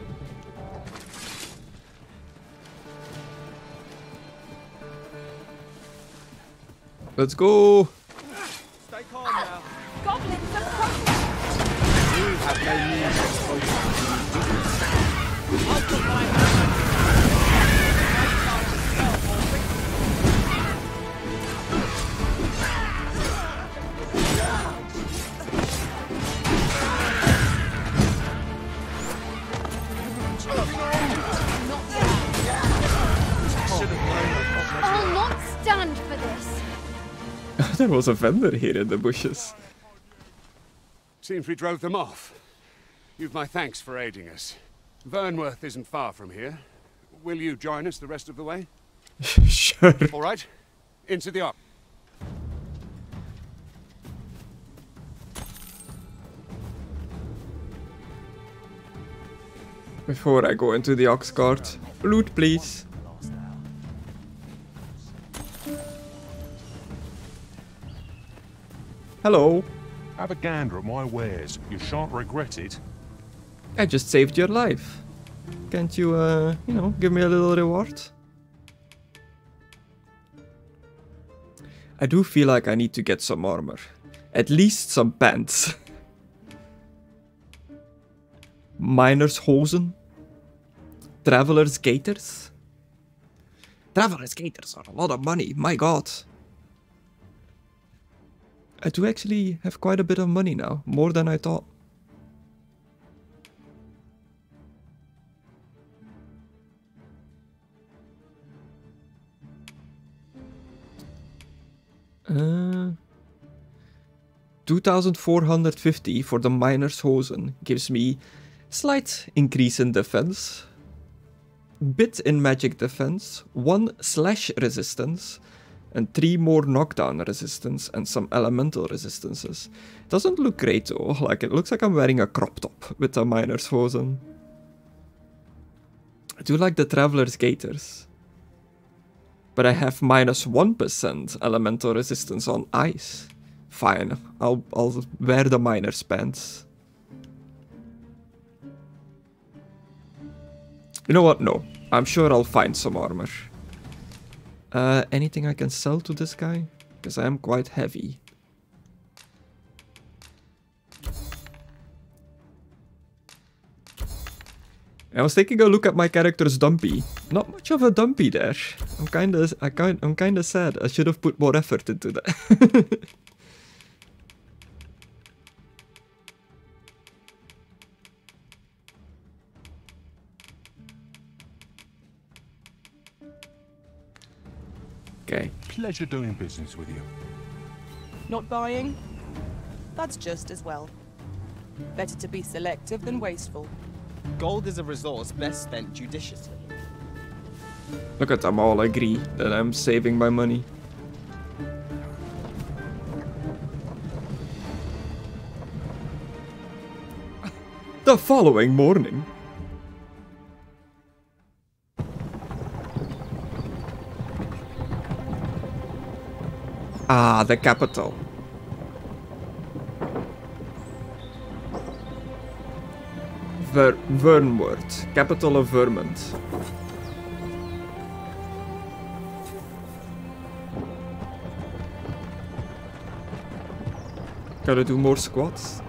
Let's go. Stay calm now. Goblins approaching! We have no need of exposure. I'll put my I'll not stand for this. There was a vendor here in the bushes. Seems we drove them off. You've my thanks for aiding us. Vernworth isn't far from here. Will you join us the rest of the way? Sure. All right. Into the ox. Before I go into the ox cart, loot please. Hello. Have a gander at my wares. You shan't regret it. I just saved your life. Can't you, you know, give me a little reward? I do feel like I need to get some armor. At least some pants. Miner's hosen. Traveler's gaiters. Traveler's gaiters are a lot of money, my god. I do actually have quite a bit of money now, more than I thought. Uh, 2,450 for the Miner's Hosen gives me slight increase in defense, bit in magic defense, 1 slash resistance, and 3 more knockdown resistance and some elemental resistances. Doesn't look great though, like it looks like I'm wearing a crop top with the Miner's Hosen. I do like the Traveler's Gaiters. But I have minus 1% elemental resistance on ice. Fine, I'll wear the Miner's Pants. You know what? No. I'm sure I'll find some armor. Anything I can sell to this guy? Because I am quite heavy. I was taking a look at my character's dumpy. Not much of a dumpy there. I'm kinda sad. I should have put more effort into that. Okay. Pleasure doing business with you. Not buying? That's just as well. Better to be selective than wasteful. Gold is a resource best spent judiciously. Look at them all agree that I'm saving my money. The following morning. Ah, the capital. Vernworth, capital of Vermont. Gotta do more squats.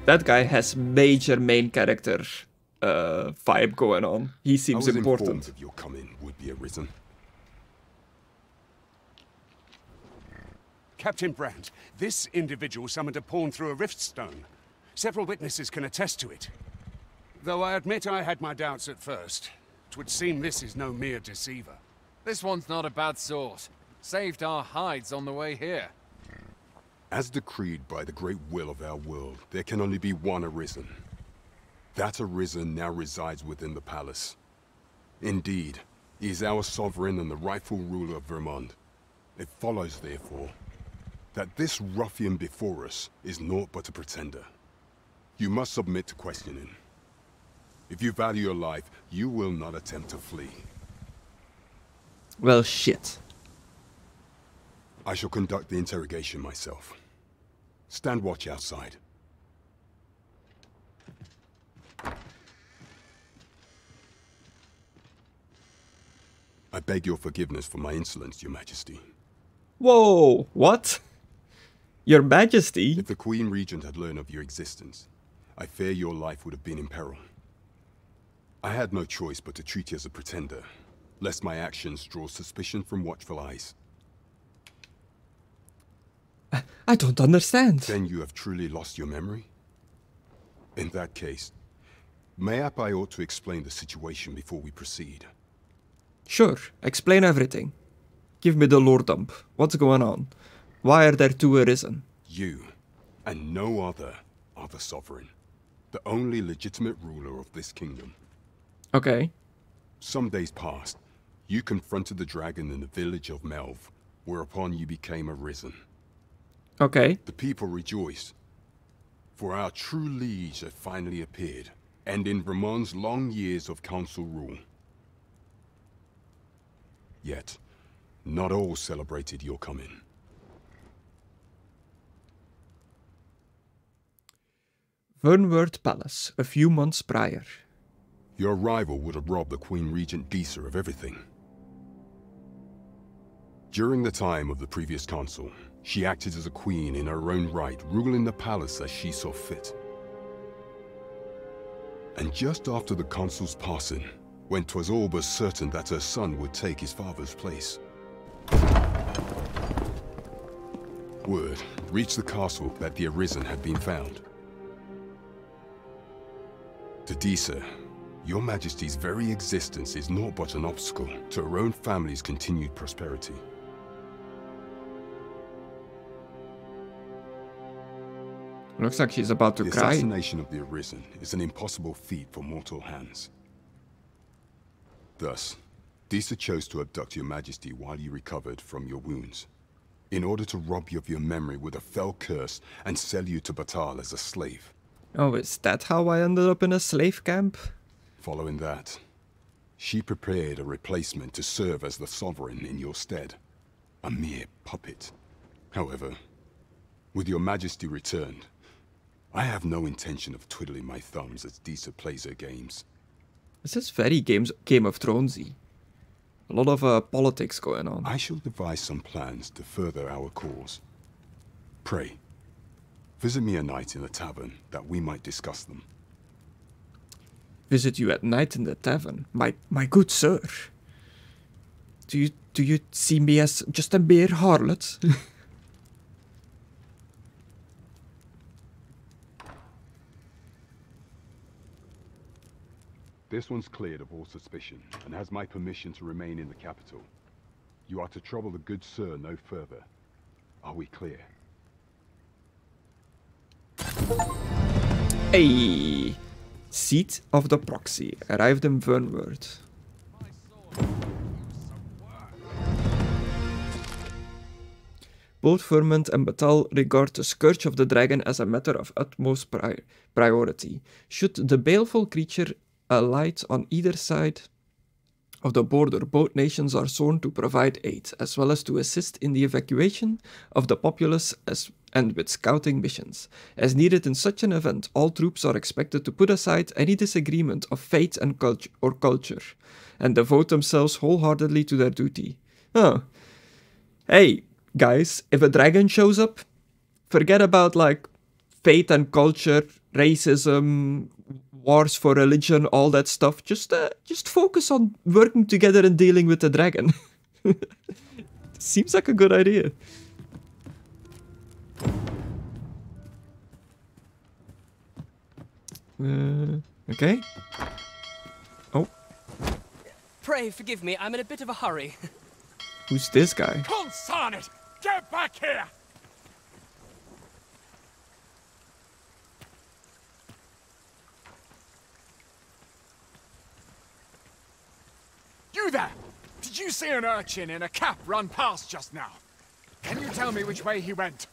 That guy has major main character vibe going on. He seems important. I was informed of your coming would be Arisen. Captain Brand, this individual summoned a pawn through a rift stone. Several witnesses can attest to it. Though I admit I had my doubts at first. 'Twould seem this is no mere deceiver. This one's not a bad sort. Saved our hides on the way here. As decreed by the great will of our world, there can only be one Arisen. That Arisen now resides within the palace. Indeed, he is our sovereign and the rightful ruler of Vermont. It follows, therefore, that this ruffian before us is naught but a pretender. You must submit to questioning. If you value your life, you will not attempt to flee. Well, shit. I shall conduct the interrogation myself. Stand watch outside. I beg your forgiveness for my insolence, Your Majesty. Whoa, what? Your Majesty? If the Queen Regent had learned of your existence, I fear your life would have been in peril. I had no choice but to treat you as a pretender, lest my actions draw suspicion from watchful eyes. I don't understand. Then you have truly lost your memory? In that case, mayhap I ought to explain the situation before we proceed. Sure, explain everything. Give me the lore dump. What's going on? Why are there two Arisen? You, and no other, are the sovereign. The only legitimate ruler of this kingdom. Okay. Some days past, you confronted the dragon in the village of Melv, whereupon you became Arisen. Okay. The people rejoiced, for our true liege had finally appeared, ending Vermont's long years of council rule. Yet, not all celebrated your coming. Vernworth Palace, a few months prior. Your arrival would have robbed the Queen Regent Gisa of everything. During the time of the previous council, She acted as a queen in her own right, ruling the palace as she saw fit. And just after the consul's passing, when 'twas all but certain that her son would take his father's place, word reached the castle that the Arisen had been found. To Disa, your Majesty's very existence is naught but an obstacle to her own family's continued prosperity. Looks like she's about to the cry. The assassination of the Arisen is an impossible feat for mortal hands. Thus, Disa chose to abduct your Majesty while you recovered from your wounds, in order to rob you of your memory with a fell curse and sell you to Batal as a slave. Oh, is that how I ended up in a slave camp? Following that, she prepared a replacement to serve as the sovereign in your stead. A mere puppet. However, with your Majesty returned, I have no intention of twiddling my thumbs as Disa plays her games. This is very Game of Thronesy. A lot of politics going on. I shall devise some plans to further our cause. Pray, visit me at night in the tavern that we might discuss them. Visit you at night in the tavern? My good sir. Do you see me as just a mere harlot? This one's cleared of all suspicion, and has my permission to remain in the capital. You are to trouble the good sir no further. Are we clear? Hey! Seat of the Proxy arrived in Vernworth. Both Vermont and Batal regard the Scourge of the Dragon as a matter of utmost priority. Should the baleful creature alight on either side of the border, both nations are sworn to provide aid, as well as to assist in the evacuation of the populace and with scouting missions. As needed in such an event, all troops are expected to put aside any disagreement of faith and culture, and devote themselves wholeheartedly to their duty. Oh. Hey, guys, if a dragon shows up, forget about, like, faith and culture, racism, wars for religion, all that stuff. Just focus on working together and dealing with the dragon. Seems like a good idea. Okay. Oh. Pray forgive me, I'm in a bit of a hurry. Who's this guy? Consign it! Get back here! You there! Did you see an urchin in a cap run past just now? Can you tell me which way he went?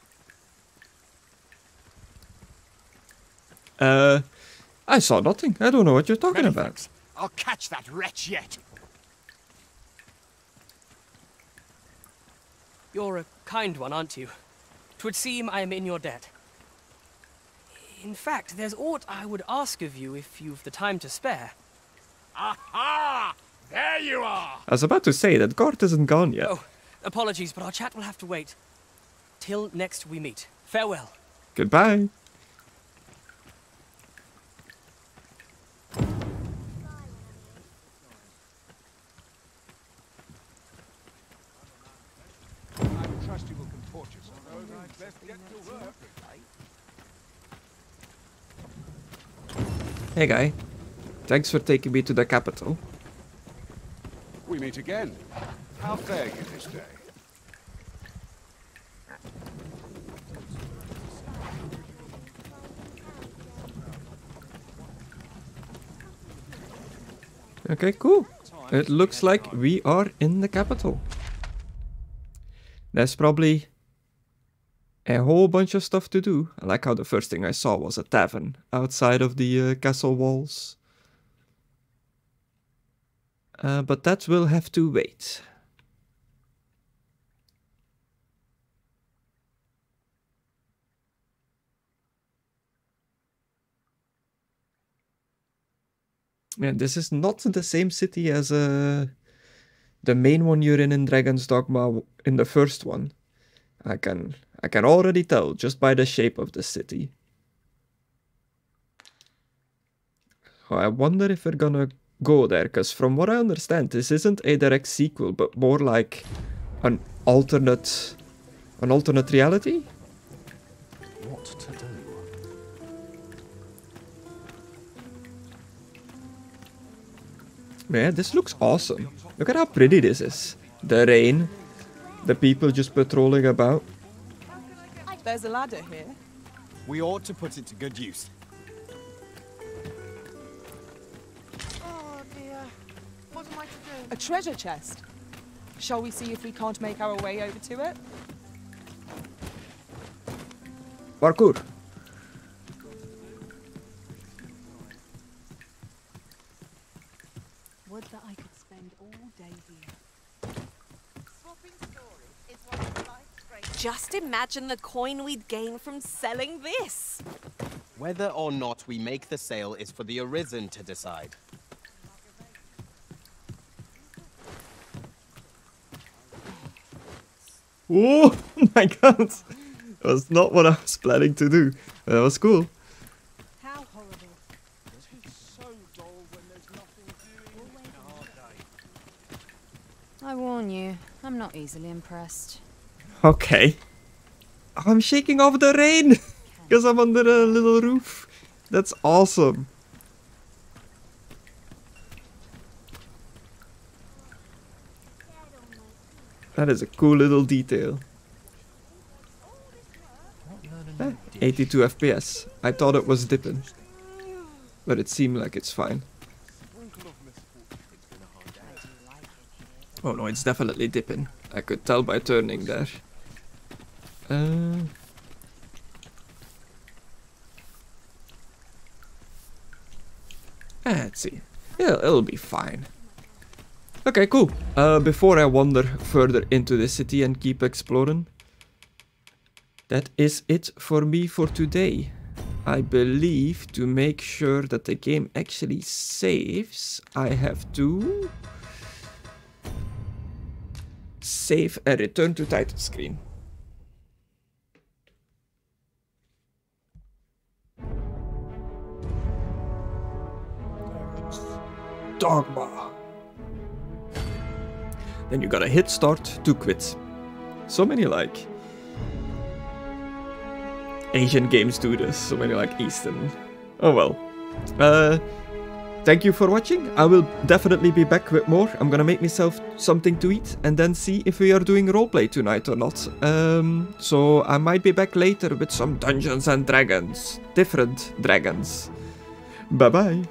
I saw nothing. I don't know what you're talking Many about. thanks. I'll catch that wretch yet. You're a kind one, aren't you? 'Twould seem I am in your debt. In fact, there's aught I would ask of you if you've the time to spare. Aha! There you are! I was about to say that Gort isn't gone yet. Oh, apologies, but our chat will have to wait. Till next we meet. Farewell. Goodbye. I trust you will comport yourself. Best get to work. Hey guy. Thanks for taking me to the capital. We meet again. How fare you this day? Okay, cool. It looks like we are in the capital. There's probably a whole bunch of stuff to do. I like how the first thing I saw was a tavern outside of the castle walls. But that will have to wait. Yeah, this is not the same city as the main one you're in Dragon's Dogma in the first one. I can already tell just by the shape of the city. Oh, I wonder if we're gonna go there, because from what I understand, this isn't a direct sequel, but more like an alternate reality? What to do? Man, this looks awesome. Look at how pretty this is. The rain, the people just patrolling about. There's a ladder here. We ought to put it to good use. Oh dear. What am I to do? A treasure chest. Shall we see if we can't make our way over to it? Parkour. Would that I could spend all day here. Swapping stories is one of life's great. Just imagine the coin we'd gain from selling this. Whether or not we make the sale is for the Arisen to decide. Oh my god! That was not what I was planning to do. That was cool. How horrible. I warn you, I'm not easily impressed. Okay. I'm shaking off the rain! Because I'm under a little roof. That's awesome. That is a cool little detail. 82 FPS. I thought it was dipping. But it seemed like it's fine. Oh no, it's definitely dipping. I could tell by turning there. Let's see. Yeah, it'll be fine. Okay, cool. Before I wander further into the city and keep exploring, that is it for me for today. I believe to make sure that the game actually saves, I have to save and return to title screen. Dogma. Then you gotta hit start to quit. So many like Asian games do this, so many like Eastern. Oh well. Thank you for watching. I will definitely be back with more. I'm gonna make myself something to eat and then see if we are doing roleplay tonight or not. So I might be back later with some Dungeons and Dragons. Different dragons. Bye bye.